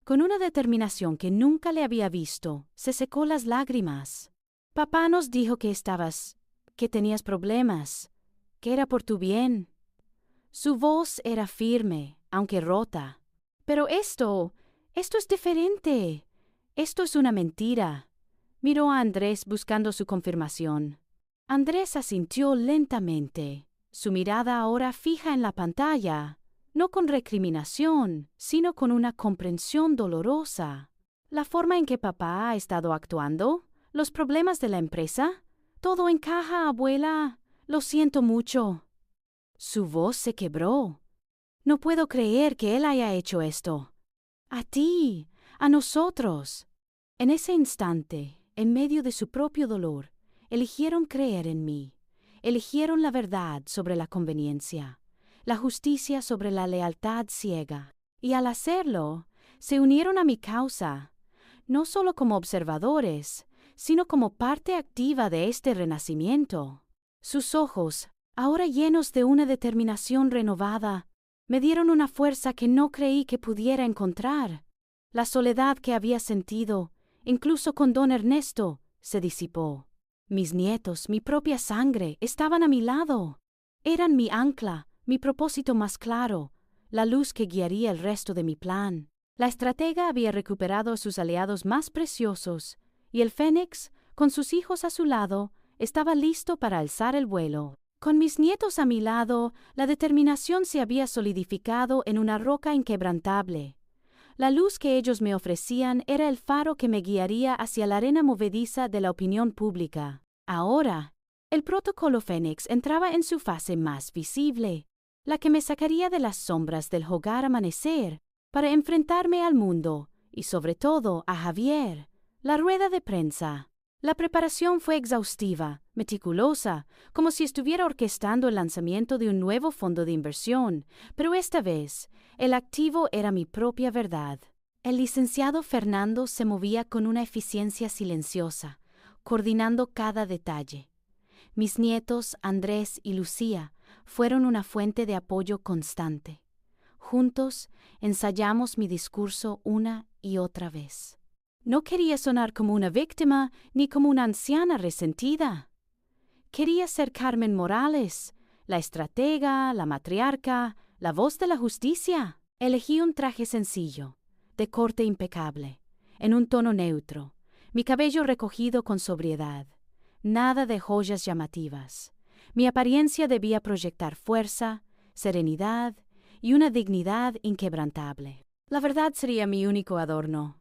con una determinación que nunca le había visto, se secó las lágrimas. «Papá nos dijo que tenías problemas, que era por tu bien». Su voz era firme, aunque rota. «Pero esto es diferente. Esto es una mentira». Miró a Andrés buscando su confirmación. Andrés asintió lentamente, su mirada ahora fija en la pantalla, no con recriminación, sino con una comprensión dolorosa. «¿La forma en que papá ha estado actuando? ¿Los problemas de la empresa? Todo encaja, abuela. Lo siento mucho». Su voz se quebró. «No puedo creer que él haya hecho esto. A ti, a nosotros». En ese instante, en medio de su propio dolor, eligieron creer en mí. Eligieron la verdad sobre la conveniencia, la justicia sobre la lealtad ciega. Y al hacerlo, se unieron a mi causa, no solo como observadores, sino como parte activa de este renacimiento. Sus ojos, ahora llenos de una determinación renovada, me dieron una fuerza que no creí que pudiera encontrar. La soledad que había sentido, incluso con don Ernesto, se disipó. Mis nietos, mi propia sangre, estaban a mi lado. Eran mi ancla, mi propósito más claro, la luz que guiaría el resto de mi plan. La estratega había recuperado a sus aliados más preciosos, y el Fénix, con sus hijos a su lado, estaba listo para alzar el vuelo. Con mis nietos a mi lado, la determinación se había solidificado en una roca inquebrantable. La luz que ellos me ofrecían era el faro que me guiaría hacia la arena movediza de la opinión pública. Ahora, el protocolo Fénix entraba en su fase más visible, la que me sacaría de las sombras del hogar amanecer para enfrentarme al mundo y sobre todo a Javier. La rueda de prensa. La preparación fue exhaustiva, meticulosa, como si estuviera orquestando el lanzamiento de un nuevo fondo de inversión, pero esta vez, el activo era mi propia verdad. El licenciado Fernando se movía con una eficiencia silenciosa, coordinando cada detalle. Mis nietos, Andrés y Lucía, fueron una fuente de apoyo constante. Juntos, ensayamos mi discurso una y otra vez. No quería sonar como una víctima ni como una anciana resentida. Quería ser Carmen Morales, la estratega, la matriarca, la voz de la justicia. Elegí un traje sencillo, de corte impecable, en un tono neutro, mi cabello recogido con sobriedad. Nada de joyas llamativas. Mi apariencia debía proyectar fuerza, serenidad y una dignidad inquebrantable. La verdad sería mi único adorno.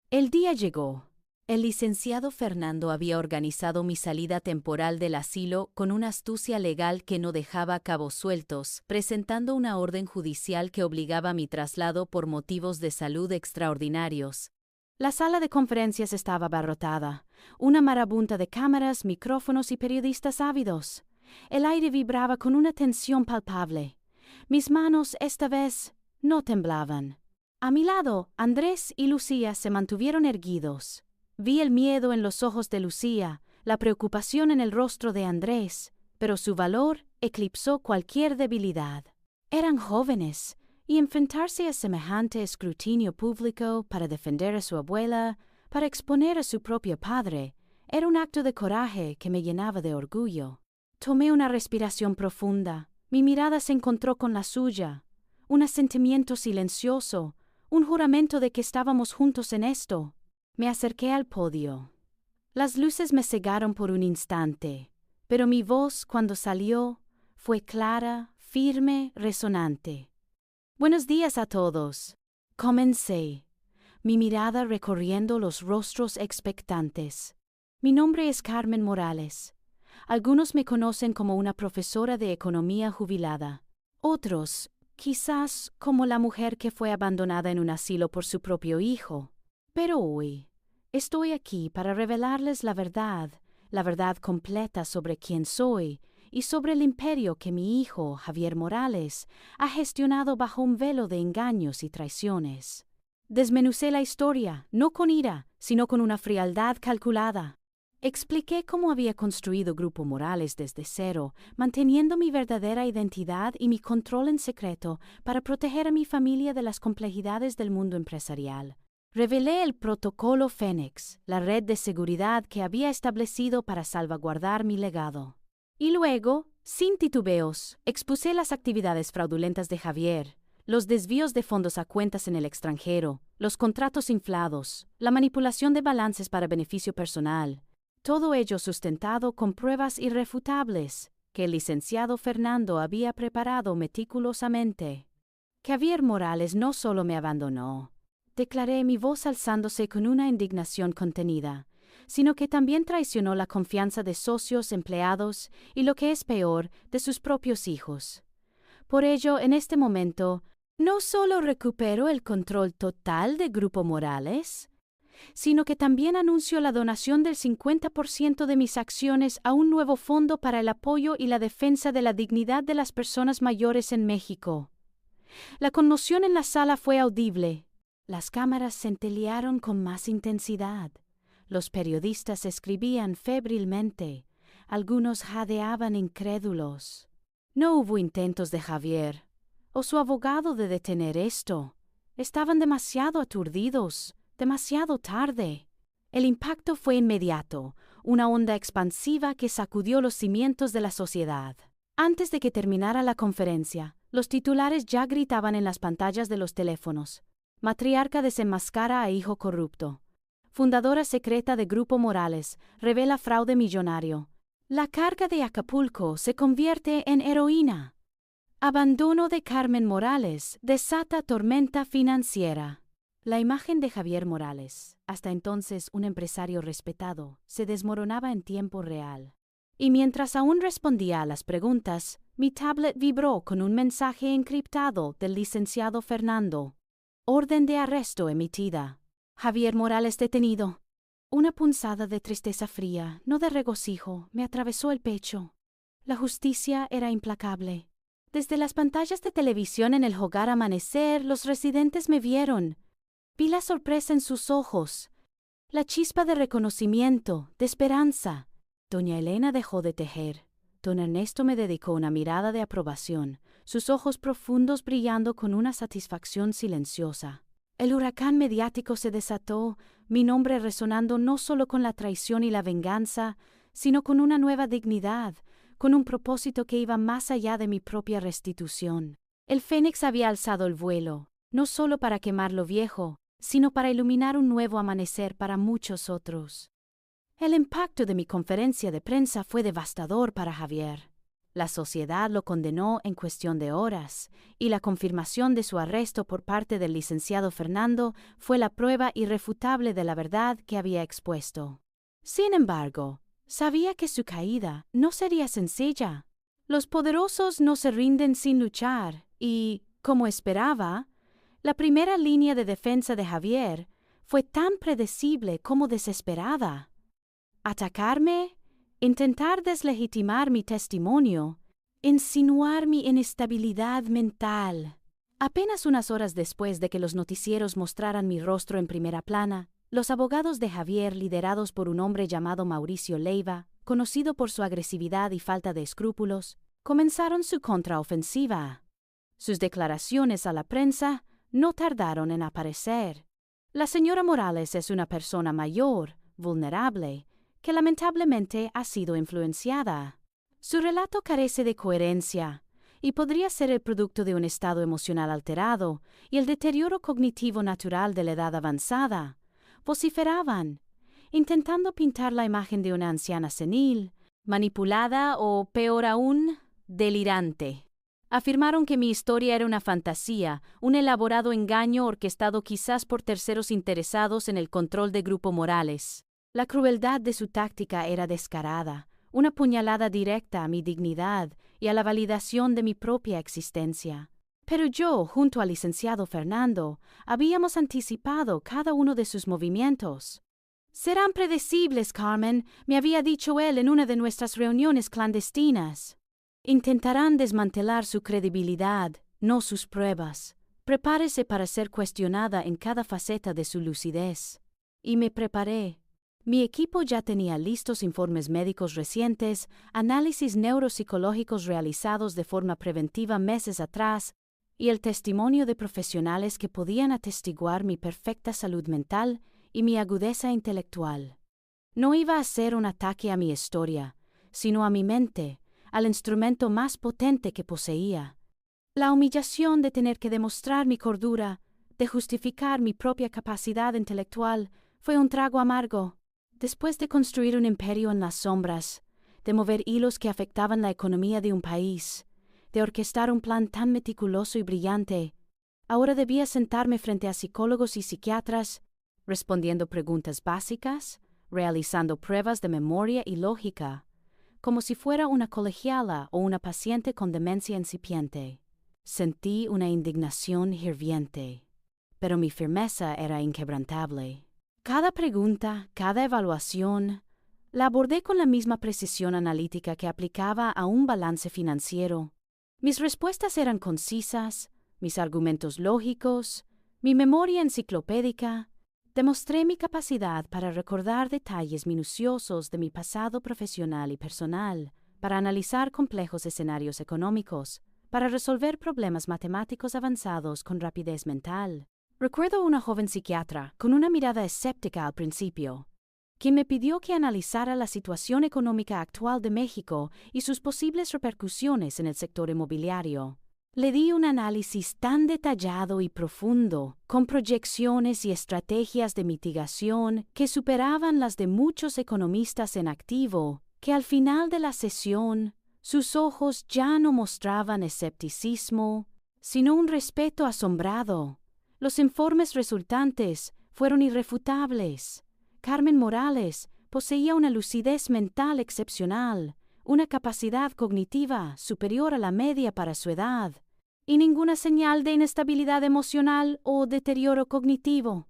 El día llegó. El licenciado Fernando había organizado mi salida temporal del asilo con una astucia legal que no dejaba cabos sueltos, presentando una orden judicial que obligaba mi traslado por motivos de salud extraordinarios. La sala de conferencias estaba abarrotada, una marabunta de cámaras, micrófonos y periodistas ávidos. El aire vibraba con una tensión palpable. Mis manos, esta vez, no temblaban. A mi lado, Andrés y Lucía se mantuvieron erguidos. Vi el miedo en los ojos de Lucía, la preocupación en el rostro de Andrés, pero su valor eclipsó cualquier debilidad. Eran jóvenes, y enfrentarse a semejante escrutinio público para defender a su abuela, para exponer a su propio padre, era un acto de coraje que me llenaba de orgullo. Tomé una respiración profunda. Mi mirada se encontró con la suya. Un asentimiento silencioso, un juramento de que estábamos juntos en esto. Me acerqué al podio. Las luces me cegaron por un instante, pero mi voz, cuando salió, fue clara, firme, resonante. Buenos días a todos. Comencé, mi mirada recorriendo los rostros expectantes. Mi nombre es Carmen Morales. Algunos me conocen como una profesora de economía jubilada. Otros, quizás como la mujer que fue abandonada en un asilo por su propio hijo. Pero hoy, estoy aquí para revelarles la verdad completa sobre quién soy y sobre el imperio que mi hijo, Javier Morales, ha gestionado bajo un velo de engaños y traiciones. Desmenucé la historia, no con ira, sino con una frialdad calculada. Expliqué cómo había construido Grupo Morales desde cero, manteniendo mi verdadera identidad y mi control en secreto para proteger a mi familia de las complejidades del mundo empresarial. Revelé el protocolo Fénix, la red de seguridad que había establecido para salvaguardar mi legado. Y luego, sin titubeos, expuse las actividades fraudulentas de Javier, los desvíos de fondos a cuentas en el extranjero, los contratos inflados, la manipulación de balances para beneficio personal. Todo ello sustentado con pruebas irrefutables que el licenciado Fernando había preparado meticulosamente. Javier Morales no solo me abandonó, declaré mi voz alzándose con una indignación contenida, sino que también traicionó la confianza de socios, empleados y, lo que es peor, de sus propios hijos. Por ello, en este momento, no solo recupero el control total de Grupo Morales, sino que también anuncio la donación del 50% de mis acciones a un nuevo fondo para el apoyo y la defensa de la dignidad de las personas mayores en México. La conmoción en la sala fue audible. Las cámaras centellearon con más intensidad. Los periodistas escribían febrilmente. Algunos jadeaban incrédulos. No hubo intentos de Javier o su abogado de detener esto. Estaban demasiado aturdidos. Demasiado tarde. El impacto fue inmediato, una onda expansiva que sacudió los cimientos de la sociedad. Antes de que terminara la conferencia, los titulares ya gritaban en las pantallas de los teléfonos. Matriarca desenmascara a hijo corrupto. Fundadora secreta de Grupo Morales, revela fraude millonario. La carga de Acapulco se convierte en heroína. Abandono de Carmen Morales desata tormenta financiera. La imagen de Javier Morales, hasta entonces un empresario respetado, se desmoronaba en tiempo real. Y mientras aún respondía a las preguntas, mi tablet vibró con un mensaje encriptado del licenciado Fernando. Orden de arresto emitida. Javier Morales detenido. Una punzada de tristeza fría, no de regocijo, me atravesó el pecho. La justicia era implacable. Desde las pantallas de televisión en el hogar Amanecer, los residentes me vieron. Vi la sorpresa en sus ojos, la chispa de reconocimiento, de esperanza. Doña Elena dejó de tejer. Don Ernesto me dedicó una mirada de aprobación, sus ojos profundos brillando con una satisfacción silenciosa. El huracán mediático se desató, mi nombre resonando no solo con la traición y la venganza, sino con una nueva dignidad, con un propósito que iba más allá de mi propia restitución. El Fénix había alzado el vuelo, no solo para quemar lo viejo, sino para iluminar un nuevo amanecer para muchos otros. El impacto de mi conferencia de prensa fue devastador para Javier. La sociedad lo condenó en cuestión de horas, y la confirmación de su arresto por parte del licenciado Fernando fue la prueba irrefutable de la verdad que había expuesto. Sin embargo, sabía que su caída no sería sencilla. Los poderosos no se rinden sin luchar, y, como esperaba, la primera línea de defensa de Javier fue tan predecible como desesperada. Atacarme, intentar deslegitimar mi testimonio, insinuar mi inestabilidad mental. Apenas unas horas después de que los noticieros mostraran mi rostro en primera plana, los abogados de Javier, liderados por un hombre llamado Mauricio Leiva, conocido por su agresividad y falta de escrúpulos, comenzaron su contraofensiva. Sus declaraciones a la prensa no tardaron en aparecer. La señora Morales es una persona mayor, vulnerable, que lamentablemente ha sido influenciada. Su relato carece de coherencia y podría ser el producto de un estado emocional alterado y el deterioro cognitivo natural de la edad avanzada. Vociferaban, intentando pintar la imagen de una anciana senil, manipulada o, peor aún, delirante. Afirmaron que mi historia era una fantasía, un elaborado engaño orquestado quizás por terceros interesados en el control de Grupo Morales. La crueldad de su táctica era descarada, una puñalada directa a mi dignidad y a la validación de mi propia existencia. Pero yo, junto al licenciado Fernando, habíamos anticipado cada uno de sus movimientos. «Serán predecibles, Carmen», me había dicho él en una de nuestras reuniones clandestinas. «Intentarán desmantelar su credibilidad, no sus pruebas. Prepárese para ser cuestionada en cada faceta de su lucidez». Y me preparé. Mi equipo ya tenía listos informes médicos recientes, análisis neuropsicológicos realizados de forma preventiva meses atrás, y el testimonio de profesionales que podían atestiguar mi perfecta salud mental y mi agudeza intelectual. No iba a ser un ataque a mi historia, sino a mi mente, al instrumento más potente que poseía. La humillación de tener que demostrar mi cordura, de justificar mi propia capacidad intelectual, fue un trago amargo. Después de construir un imperio en las sombras, de mover hilos que afectaban la economía de un país, de orquestar un plan tan meticuloso y brillante, ahora debía sentarme frente a psicólogos y psiquiatras, respondiendo preguntas básicas, realizando pruebas de memoria y lógica, como si fuera una colegiala o una paciente con demencia incipiente. Sentí una indignación hirviente, pero mi firmeza era inquebrantable. Cada pregunta, cada evaluación, la abordé con la misma precisión analítica que aplicaba a un balance financiero. Mis respuestas eran concisas, mis argumentos lógicos, mi memoria enciclopédica. Demostré mi capacidad para recordar detalles minuciosos de mi pasado profesional y personal, para analizar complejos escenarios económicos, para resolver problemas matemáticos avanzados con rapidez mental. Recuerdo a una joven psiquiatra, con una mirada escéptica al principio, quien me pidió que analizara la situación económica actual de México y sus posibles repercusiones en el sector inmobiliario. Le di un análisis tan detallado y profundo, con proyecciones y estrategias de mitigación que superaban las de muchos economistas en activo, que al final de la sesión, sus ojos ya no mostraban escepticismo, sino un respeto asombrado. Los informes resultantes fueron irrefutables. Carmen Morales poseía una lucidez mental excepcional, una capacidad cognitiva superior a la media para su edad, y ninguna señal de inestabilidad emocional o deterioro cognitivo.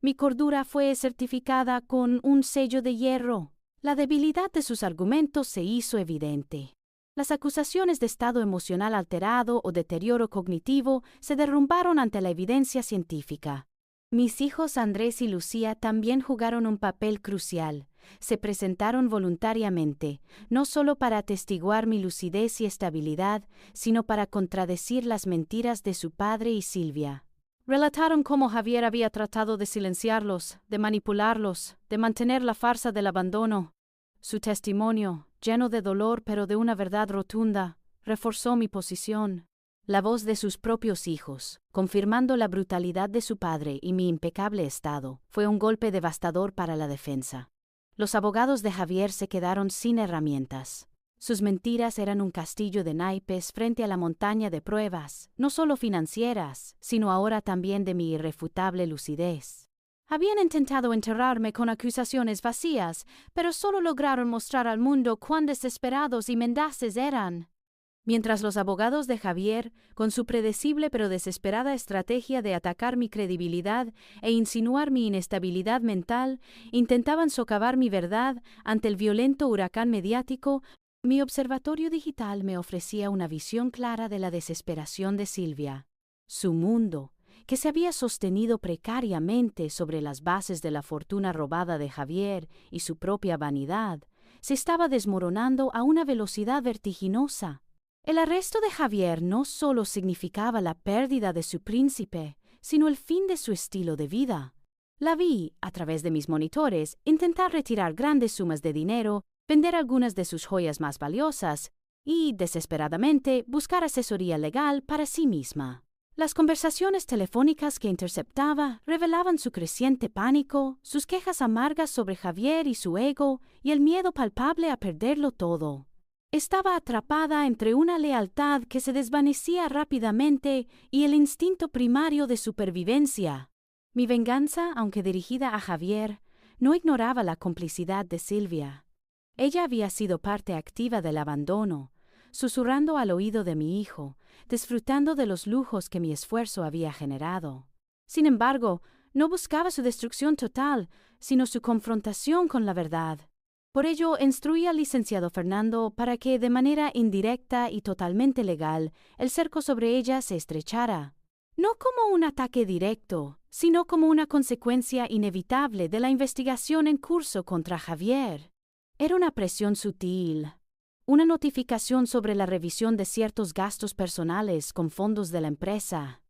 Mi cordura fue certificada con un sello de hierro. La debilidad de sus argumentos se hizo evidente. Las acusaciones de estado emocional alterado o deterioro cognitivo se derrumbaron ante la evidencia científica. Mis hijos Andrés y Lucía también jugaron un papel crucial. Se presentaron voluntariamente, no solo para atestiguar mi lucidez y estabilidad, sino para contradecir las mentiras de su padre y Silvia. Relataron cómo Javier había tratado de silenciarlos, de manipularlos, de mantener la farsa del abandono. Su testimonio, lleno de dolor pero de una verdad rotunda, reforzó mi posición. La voz de sus propios hijos, confirmando la brutalidad de su padre y mi impecable estado, fue un golpe devastador para la defensa. Los abogados de Javier se quedaron sin herramientas. Sus mentiras eran un castillo de naipes frente a la montaña de pruebas, no solo financieras, sino ahora también de mi irrefutable lucidez. Habían intentado enterrarme con acusaciones vacías, pero solo lograron mostrar al mundo cuán desesperados y mendaces eran. Mientras los abogados de Javier, con su predecible pero desesperada estrategia de atacar mi credibilidad e insinuar mi inestabilidad mental, intentaban socavar mi verdad ante el violento huracán mediático, mi observatorio digital me ofrecía una visión clara de la desesperación de Silvia. Su mundo, que se había sostenido precariamente sobre las bases de la fortuna robada de Javier y su propia vanidad, se estaba desmoronando a una velocidad vertiginosa. El arresto de Javier no solo significaba la pérdida de su príncipe, sino el fin de su estilo de vida. La vi, a través de mis monitores, intentar retirar grandes sumas de dinero, vender algunas de sus joyas más valiosas y, desesperadamente, buscar asesoría legal para sí misma. Las conversaciones telefónicas que interceptaba revelaban su creciente pánico, sus quejas amargas sobre Javier y su ego, y el miedo palpable a perderlo todo. Estaba atrapada entre una lealtad que se desvanecía rápidamente y el instinto primario de supervivencia. Mi venganza, aunque dirigida a Javier, no ignoraba la complicidad de Silvia. Ella había sido parte activa del abandono, susurrando al oído de mi hijo, disfrutando de los lujos que mi esfuerzo había generado. Sin embargo, no buscaba su destrucción total, sino su confrontación con la verdad. Por ello, instruí al licenciado Fernando para que, de manera indirecta y totalmente legal, el cerco sobre ella se estrechara. No como un ataque directo, sino como una consecuencia inevitable de la investigación en curso contra Javier. Era una presión sutil, una notificación sobre la revisión de ciertos gastos personales con fondos de la empresa,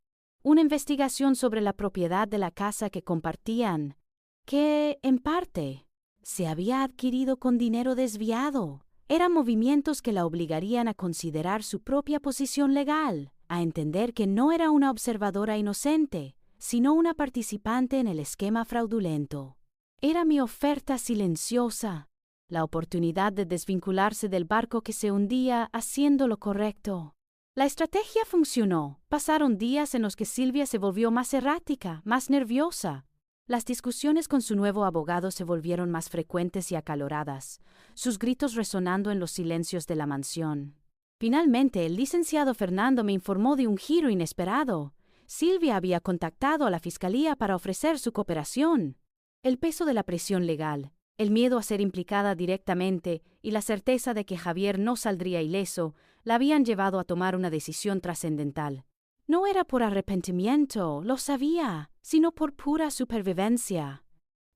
una investigación sobre la propiedad de la casa que compartían, que, en parte, se había adquirido con dinero desviado. Eran movimientos que la obligarían a considerar su propia posición legal, a entender que no era una observadora inocente, sino una participante en el esquema fraudulento. Era mi oferta silenciosa, la oportunidad de desvincularse del barco que se hundía haciendo lo correcto. La estrategia funcionó. Pasaron días en los que Silvia se volvió más errática, más nerviosa. Las discusiones con su nuevo abogado se volvieron más frecuentes y acaloradas, sus gritos resonando en los silencios de la mansión. Finalmente, el licenciado Fernando me informó de un giro inesperado. Silvia había contactado a la fiscalía para ofrecer su cooperación. El peso de la presión legal, el miedo a ser implicada directamente y la certeza de que Javier no saldría ileso la habían llevado a tomar una decisión trascendental. No era por arrepentimiento, lo sabía, sino por pura supervivencia.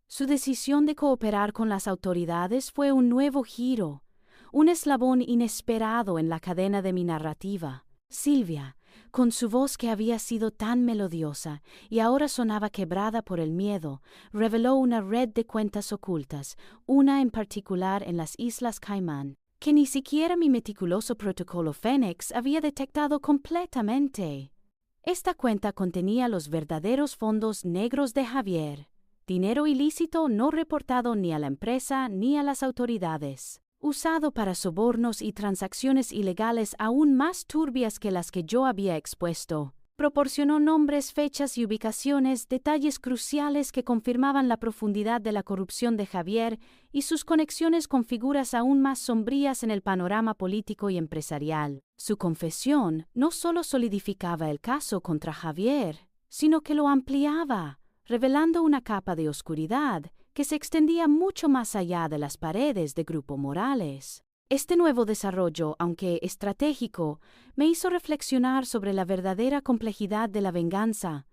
Su decisión de cooperar con las autoridades fue un nuevo giro, un eslabón inesperado en la cadena de mi narrativa. Silvia, con su voz que había sido tan melodiosa y ahora sonaba quebrada por el miedo, reveló una red de cuentas ocultas, una en particular en las Islas Caimán, que ni siquiera mi meticuloso protocolo Fénix había detectado completamente. Esta cuenta contenía los verdaderos fondos negros de Javier, dinero ilícito no reportado ni a la empresa ni a las autoridades, usado para sobornos y transacciones ilegales aún más turbias que las que yo había expuesto. Proporcionó nombres, fechas y ubicaciones, detalles cruciales que confirmaban la profundidad de la corrupción de Javier y sus conexiones con figuras aún más sombrías en el panorama político y empresarial. Su confesión no solo solidificaba el caso contra Javier, sino que lo ampliaba, revelando una capa de oscuridad que se extendía mucho más allá de las paredes de Grupo Morales. Este nuevo desarrollo, aunque estratégico, me hizo reflexionar sobre la verdadera complejidad de la venganza.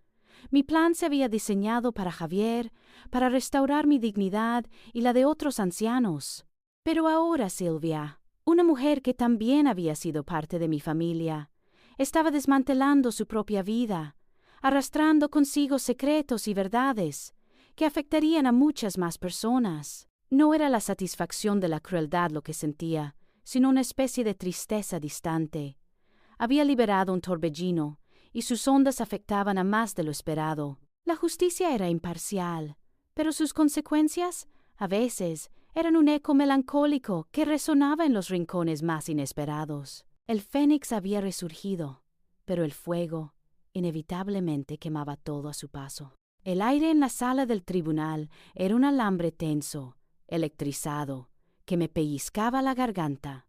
Mi plan se había diseñado para Javier, para restaurar mi dignidad y la de otros ancianos. Pero ahora Silvia, una mujer que también había sido parte de mi familia, estaba desmantelando su propia vida, arrastrando consigo secretos y verdades que afectarían a muchas más personas. No era la satisfacción de la crueldad lo que sentía, sino una especie de tristeza distante. Había liberado un torbellino, y sus ondas afectaban a más de lo esperado. La justicia era imparcial, pero sus consecuencias, a veces, eran un eco melancólico que resonaba en los rincones más inesperados. El fénix había resurgido, pero el fuego inevitablemente quemaba todo a su paso. El aire en la sala del tribunal era un alambre tenso, electrizado, que me pellizcaba la garganta.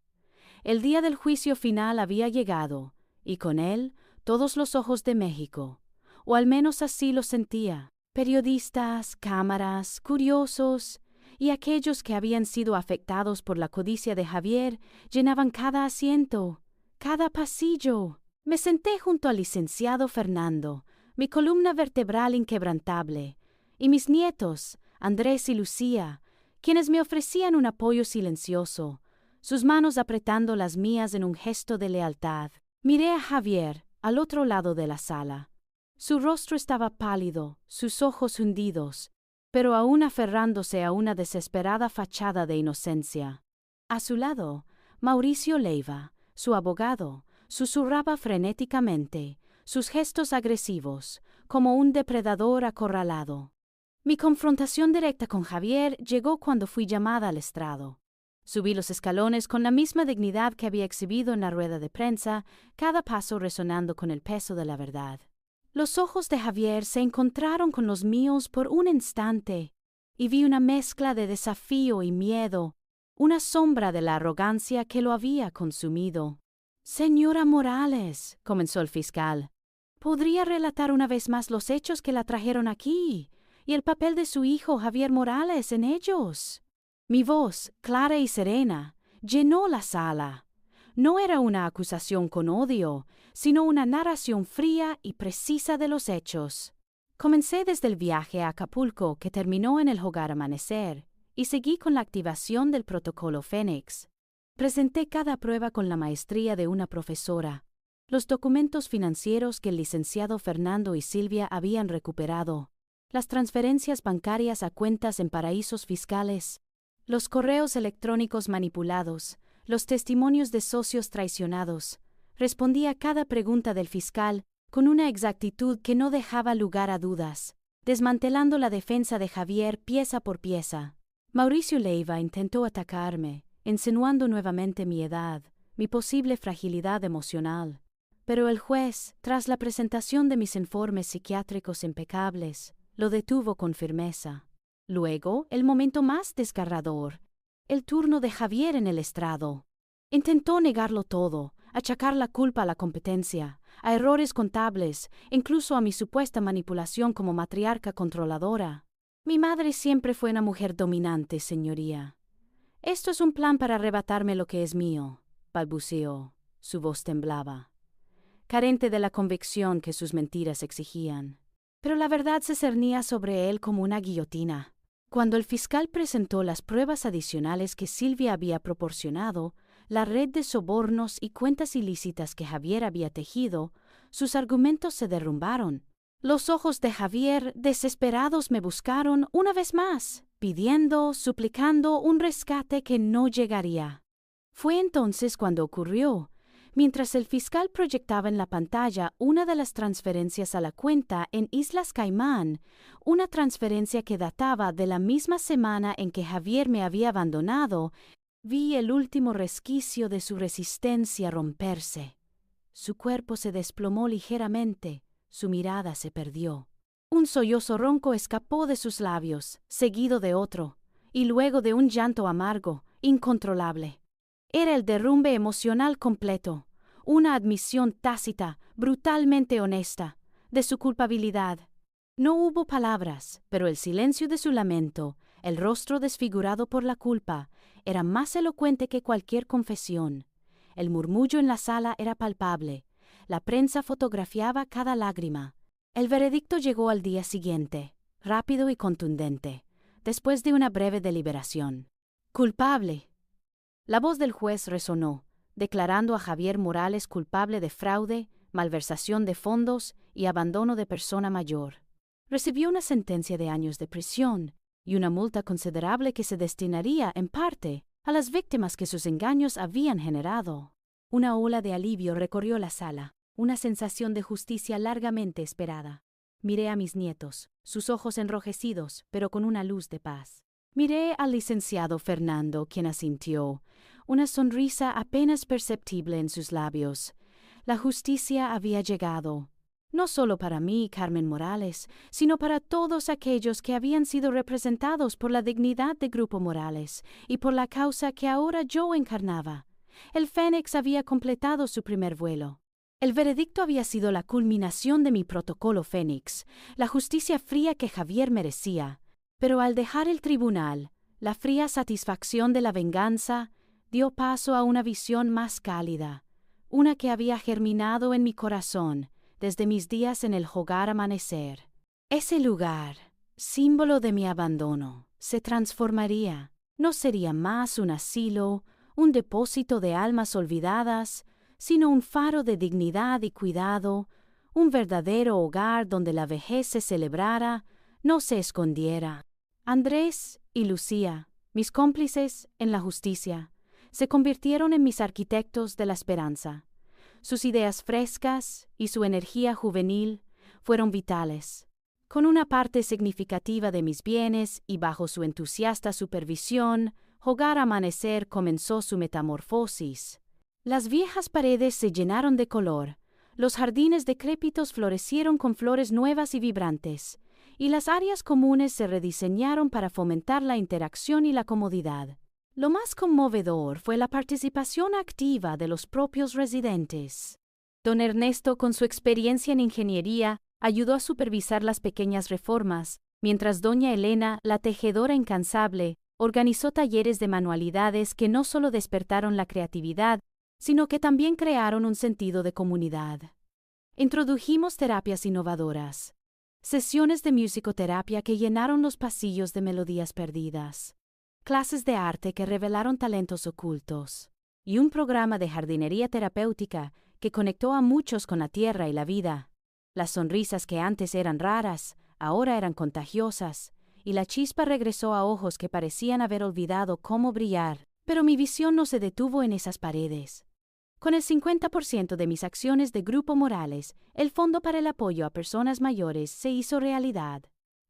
El día del juicio final había llegado, y con él todos los ojos de México, o al menos así lo sentía. Periodistas, cámaras, curiosos y aquellos que habían sido afectados por la codicia de Javier llenaban cada asiento, cada pasillo. Me senté junto al licenciado Fernando, mi columna vertebral inquebrantable, y mis nietos, Andrés y Lucía, quienes me ofrecían un apoyo silencioso, sus manos apretando las mías en un gesto de lealtad. Miré a Javier, al otro lado de la sala. Su rostro estaba pálido, sus ojos hundidos, pero aún aferrándose a una desesperada fachada de inocencia. A su lado, Mauricio Leiva, su abogado, susurraba frenéticamente, sus gestos agresivos, como un depredador acorralado. Mi confrontación directa con Javier llegó cuando fui llamada al estrado. Subí los escalones con la misma dignidad que había exhibido en la rueda de prensa, cada paso resonando con el peso de la verdad. Los ojos de Javier se encontraron con los míos por un instante, y vi una mezcla de desafío y miedo, una sombra de la arrogancia que lo había consumido. «Señora Morales», comenzó el fiscal, «¿podría relatar una vez más los hechos que la trajeron aquí y el papel de su hijo Javier Morales en ellos?» Mi voz, clara y serena, llenó la sala. No era una acusación con odio, sino una narración fría y precisa de los hechos. Comencé desde el viaje a Acapulco, que terminó en el Hogar Amanecer, y seguí con la activación del protocolo Fénix. Presenté cada prueba con la maestría de una profesora. Los documentos financieros que el licenciado Fernando y Silvia habían recuperado, las transferencias bancarias a cuentas en paraísos fiscales, los correos electrónicos manipulados, los testimonios de socios traicionados. Respondí a cada pregunta del fiscal con una exactitud que no dejaba lugar a dudas, desmantelando la defensa de Javier pieza por pieza. Mauricio Leiva intentó atacarme, insinuando nuevamente mi edad, mi posible fragilidad emocional. Pero el juez, tras la presentación de mis informes psiquiátricos impecables, lo detuvo con firmeza. Luego, el momento más desgarrador, el turno de Javier en el estrado. Intentó negarlo todo, achacar la culpa a la competencia, a errores contables, incluso a mi supuesta manipulación como matriarca controladora. Mi madre siempre fue una mujer dominante, señoría. Esto es un plan para arrebatarme lo que es mío, balbuceó. Su voz temblaba, carente de la convicción que sus mentiras exigían. Pero la verdad se cernía sobre él como una guillotina. Cuando el fiscal presentó las pruebas adicionales que Silvia había proporcionado, la red de sobornos y cuentas ilícitas que Javier había tejido, sus argumentos se derrumbaron. Los ojos de Javier, desesperados, me buscaron una vez más, pidiendo, suplicando un rescate que no llegaría. Fue entonces cuando ocurrió. Mientras el fiscal proyectaba en la pantalla una de las transferencias a la cuenta en Islas Caimán, una transferencia que databa de la misma semana en que Javier me había abandonado, vi el último resquicio de su resistencia romperse. Su cuerpo se desplomó ligeramente, su mirada se perdió. Un sollozo ronco escapó de sus labios, seguido de otro, y luego de un llanto amargo, incontrolable. Era el derrumbe emocional completo, una admisión tácita, brutalmente honesta, de su culpabilidad. No hubo palabras, pero el silencio de su lamento, el rostro desfigurado por la culpa, era más elocuente que cualquier confesión. El murmullo en la sala era palpable. La prensa fotografiaba cada lágrima. El veredicto llegó al día siguiente, rápido y contundente, después de una breve deliberación. Culpable. La voz del juez resonó, declarando a Javier Morales culpable de fraude, malversación de fondos y abandono de persona mayor. Recibió una sentencia de años de prisión y una multa considerable que se destinaría, en parte, a las víctimas que sus engaños habían generado. Una ola de alivio recorrió la sala, una sensación de justicia largamente esperada. Miré a mis nietos, sus ojos enrojecidos, pero con una luz de paz. Miré al licenciado Fernando, quien asintió, una sonrisa apenas perceptible en sus labios. La justicia había llegado, no solo para mí, Carmen Morales, sino para todos aquellos que habían sido representados por la dignidad de Grupo Morales y por la causa que ahora yo encarnaba. El Fénix había completado su primer vuelo. El veredicto había sido la culminación de mi protocolo Fénix, la justicia fría que Javier merecía. Pero al dejar el tribunal, la fría satisfacción de la venganza dio paso a una visión más cálida, una que había germinado en mi corazón desde mis días en el Hogar Amanecer. Ese lugar, símbolo de mi abandono, se transformaría. No sería más un asilo, un depósito de almas olvidadas, sino un faro de dignidad y cuidado, un verdadero hogar donde la vejez se celebrara, no se escondiera. Andrés y Lucía, mis cómplices en la justicia, se convirtieron en mis arquitectos de la esperanza. Sus ideas frescas y su energía juvenil fueron vitales. Con una parte significativa de mis bienes y bajo su entusiasta supervisión, Hogar Amanecer comenzó su metamorfosis. Las viejas paredes se llenaron de color, los jardines decrépitos florecieron con flores nuevas y vibrantes, y las áreas comunes se rediseñaron para fomentar la interacción y la comodidad. Lo más conmovedor fue la participación activa de los propios residentes. Don Ernesto, con su experiencia en ingeniería, ayudó a supervisar las pequeñas reformas, mientras doña Elena, la tejedora incansable, organizó talleres de manualidades que no solo despertaron la creatividad, sino que también crearon un sentido de comunidad. Introdujimos terapias innovadoras, sesiones de musicoterapia que llenaron los pasillos de melodías perdidas, clases de arte que revelaron talentos ocultos, y un programa de jardinería terapéutica que conectó a muchos con la tierra y la vida. Las sonrisas que antes eran raras, ahora eran contagiosas, y la chispa regresó a ojos que parecían haber olvidado cómo brillar. Pero mi visión no se detuvo en esas paredes. Con el 50% de mis acciones de Grupo Morales, el Fondo para el Apoyo a Personas Mayores se hizo realidad.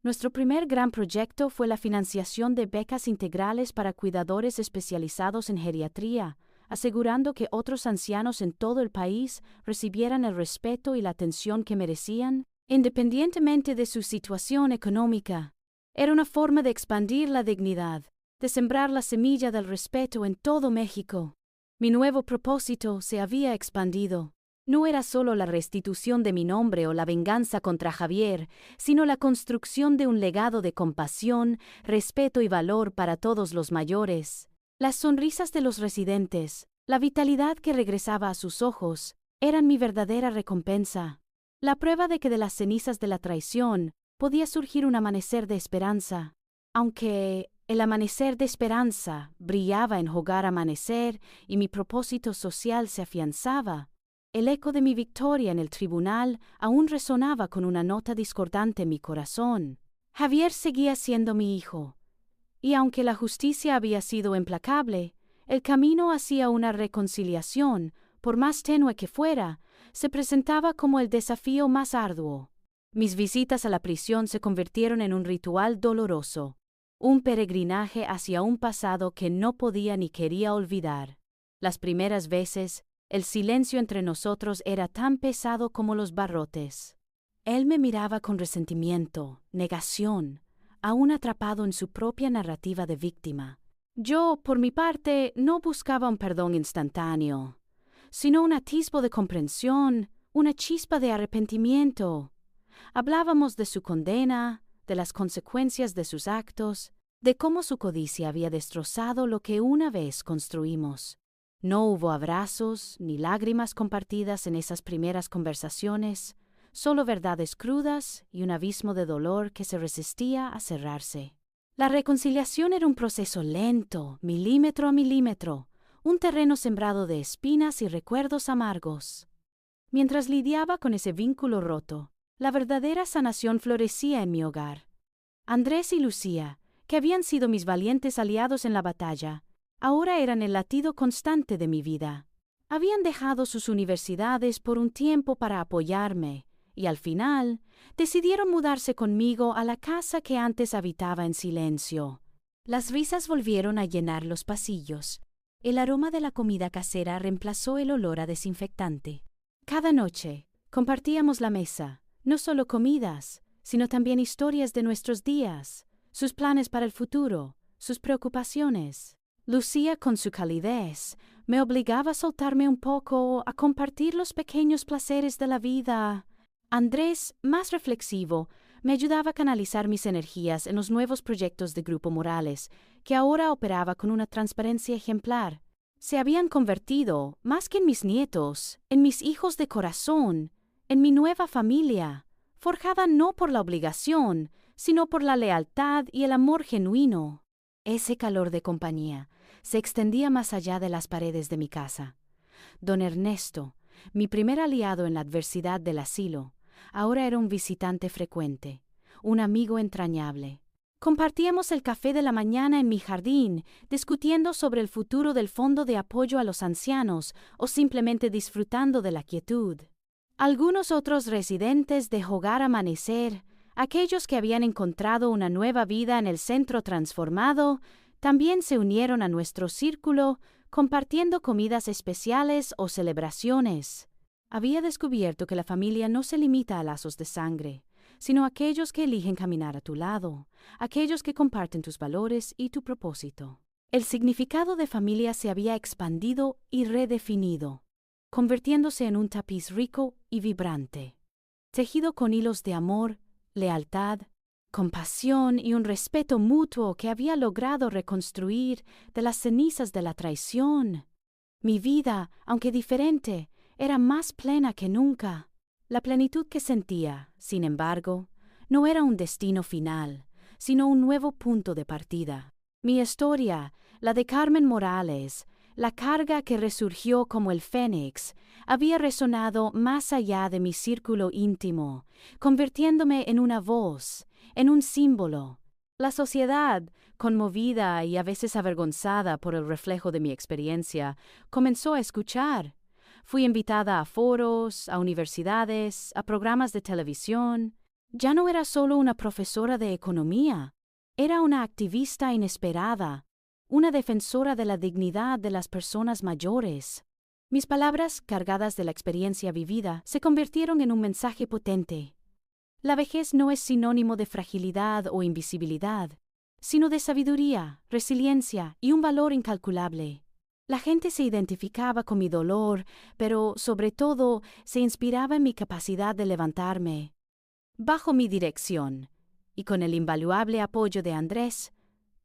Nuestro primer gran proyecto fue la financiación de becas integrales para cuidadores especializados en geriatría, asegurando que otros ancianos en todo el país recibieran el respeto y la atención que merecían, independientemente de su situación económica. Era una forma de expandir la dignidad, de sembrar la semilla del respeto en todo México. Mi nuevo propósito se había expandido. No era solo la restitución de mi nombre o la venganza contra Javier, sino la construcción de un legado de compasión, respeto y valor para todos los mayores. Las sonrisas de los residentes, la vitalidad que regresaba a sus ojos, eran mi verdadera recompensa. La prueba de que de las cenizas de la traición podía surgir un amanecer de esperanza. Aunque el amanecer de esperanza brillaba en Hogar Amanecer y mi propósito social se afianzaba, el eco de mi victoria en el tribunal aún resonaba con una nota discordante en mi corazón. Javier seguía siendo mi hijo, y aunque la justicia había sido implacable, el camino hacia una reconciliación, por más tenue que fuera, se presentaba como el desafío más arduo. Mis visitas a la prisión se convirtieron en un ritual doloroso, un peregrinaje hacia un pasado que no podía ni quería olvidar. Las primeras veces, el silencio entre nosotros era tan pesado como los barrotes. Él me miraba con resentimiento, negación, aún atrapado en su propia narrativa de víctima. Yo, por mi parte, no buscaba un perdón instantáneo, sino un atisbo de comprensión, una chispa de arrepentimiento. Hablábamos de su condena, de las consecuencias de sus actos, de cómo su codicia había destrozado lo que una vez construimos. No hubo abrazos ni lágrimas compartidas en esas primeras conversaciones, solo verdades crudas y un abismo de dolor que se resistía a cerrarse. La reconciliación era un proceso lento, milímetro a milímetro, un terreno sembrado de espinas y recuerdos amargos. Mientras lidiaba con ese vínculo roto, la verdadera sanación florecía en mi hogar. Andrés y Lucía, que habían sido mis valientes aliados en la batalla, ahora eran el latido constante de mi vida. Habían dejado sus universidades por un tiempo para apoyarme, y al final decidieron mudarse conmigo a la casa que antes habitaba en silencio. Las risas volvieron a llenar los pasillos. El aroma de la comida casera reemplazó el olor a desinfectante. Cada noche compartíamos la mesa, no solo comidas, sino también historias de nuestros días, sus planes para el futuro, sus preocupaciones. Lucía, con su calidez, me obligaba a soltarme un poco, a compartir los pequeños placeres de la vida. Andrés, más reflexivo, me ayudaba a canalizar mis energías en los nuevos proyectos de Grupo Morales, que ahora operaba con una transparencia ejemplar. Se habían convertido, más que en mis nietos, en mis hijos de corazón, en mi nueva familia, forjada no por la obligación, sino por la lealtad y el amor genuino. Ese calor de compañía se extendía más allá de las paredes de mi casa. Don Ernesto, mi primer aliado en la adversidad del asilo, ahora era un visitante frecuente, un amigo entrañable. Compartíamos el café de la mañana en mi jardín, discutiendo sobre el futuro del Fondo de Apoyo a los Ancianos o simplemente disfrutando de la quietud. Algunos otros residentes de Hogar Amanecer, aquellos que habían encontrado una nueva vida en el centro transformado, también se unieron a nuestro círculo, compartiendo comidas especiales o celebraciones. Había descubierto que la familia no se limita a lazos de sangre, sino a aquellos que eligen caminar a tu lado, aquellos que comparten tus valores y tu propósito. El significado de familia se había expandido y redefinido, convirtiéndose en un tapiz rico y vibrante, tejido con hilos de amor, lealtad, compasión y un respeto mutuo que había logrado reconstruir de las cenizas de la traición. Mi vida, aunque diferente, era más plena que nunca. La plenitud que sentía, sin embargo, no era un destino final, sino un nuevo punto de partida. Mi historia, la de Carmen Morales, la carga que resurgió como el fénix, había resonado más allá de mi círculo íntimo, convirtiéndome en una voz, en un símbolo. La sociedad, conmovida y a veces avergonzada por el reflejo de mi experiencia, comenzó a escuchar. Fui invitada a foros, a universidades, a programas de televisión. Ya no era solo una profesora de economía, era una activista inesperada, una defensora de la dignidad de las personas mayores. Mis palabras, cargadas de la experiencia vivida, se convirtieron en un mensaje potente. La vejez no es sinónimo de fragilidad o invisibilidad, sino de sabiduría, resiliencia y un valor incalculable. La gente se identificaba con mi dolor, pero, sobre todo, se inspiraba en mi capacidad de levantarme. Bajo mi dirección, y con el invaluable apoyo de Andrés,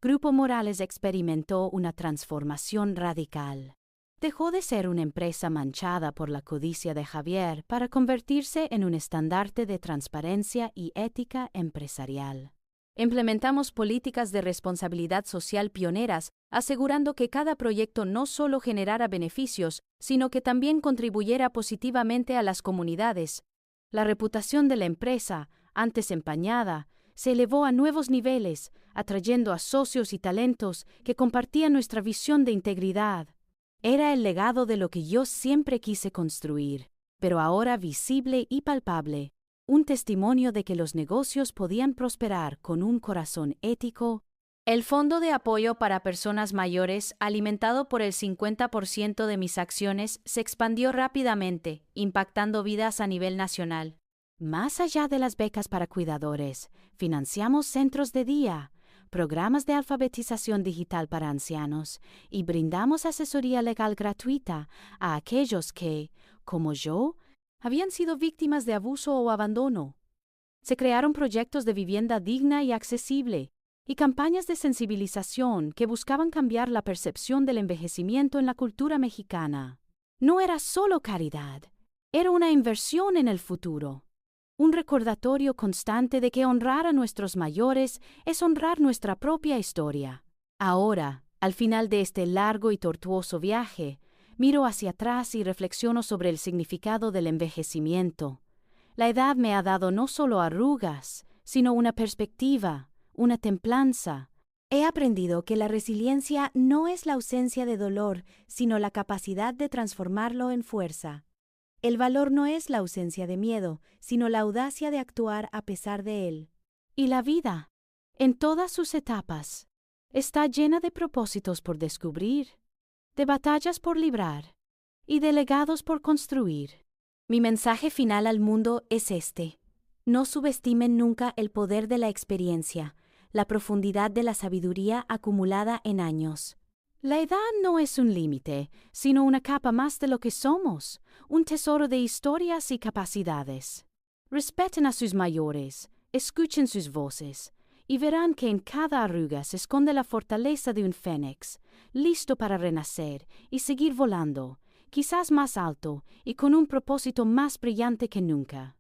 Grupo Morales experimentó una transformación radical. Dejó de ser una empresa manchada por la codicia de Javier para convertirse en un estandarte de transparencia y ética empresarial. Implementamos políticas de responsabilidad social pioneras, asegurando que cada proyecto no solo generara beneficios, sino que también contribuyera positivamente a las comunidades. La reputación de la empresa, antes empañada, se elevó a nuevos niveles, atrayendo a socios y talentos que compartían nuestra visión de integridad. Era el legado de lo que yo siempre quise construir, pero ahora visible y palpable, un testimonio de que los negocios podían prosperar con un corazón ético. El Fondo de Apoyo para Personas Mayores, alimentado por el 50% de mis acciones, se expandió rápidamente, impactando vidas a nivel nacional. Más allá de las becas para cuidadores, financiamos centros de día, programas de alfabetización digital para ancianos y brindamos asesoría legal gratuita a aquellos que, como yo, habían sido víctimas de abuso o abandono. Se crearon proyectos de vivienda digna y accesible, y campañas de sensibilización que buscaban cambiar la percepción del envejecimiento en la cultura mexicana. No era solo caridad, era una inversión en el futuro. Un recordatorio constante de que honrar a nuestros mayores es honrar nuestra propia historia. Ahora, al final de este largo y tortuoso viaje, miro hacia atrás y reflexiono sobre el significado del envejecimiento. La edad me ha dado no solo arrugas, sino una perspectiva, una templanza. He aprendido que la resiliencia no es la ausencia de dolor, sino la capacidad de transformarlo en fuerza. El valor no es la ausencia de miedo, sino la audacia de actuar a pesar de él. Y la vida, en todas sus etapas, está llena de propósitos por descubrir, de batallas por librar y de legados por construir. Mi mensaje final al mundo es este: no subestimen nunca el poder de la experiencia, la profundidad de la sabiduría acumulada en años. La edad no es un límite, sino una capa más de lo que somos, un tesoro de historias y capacidades. Respeten a sus mayores, escuchen sus voces, y verán que en cada arruga se esconde la fortaleza de un fénix, listo para renacer y seguir volando, quizás más alto y con un propósito más brillante que nunca.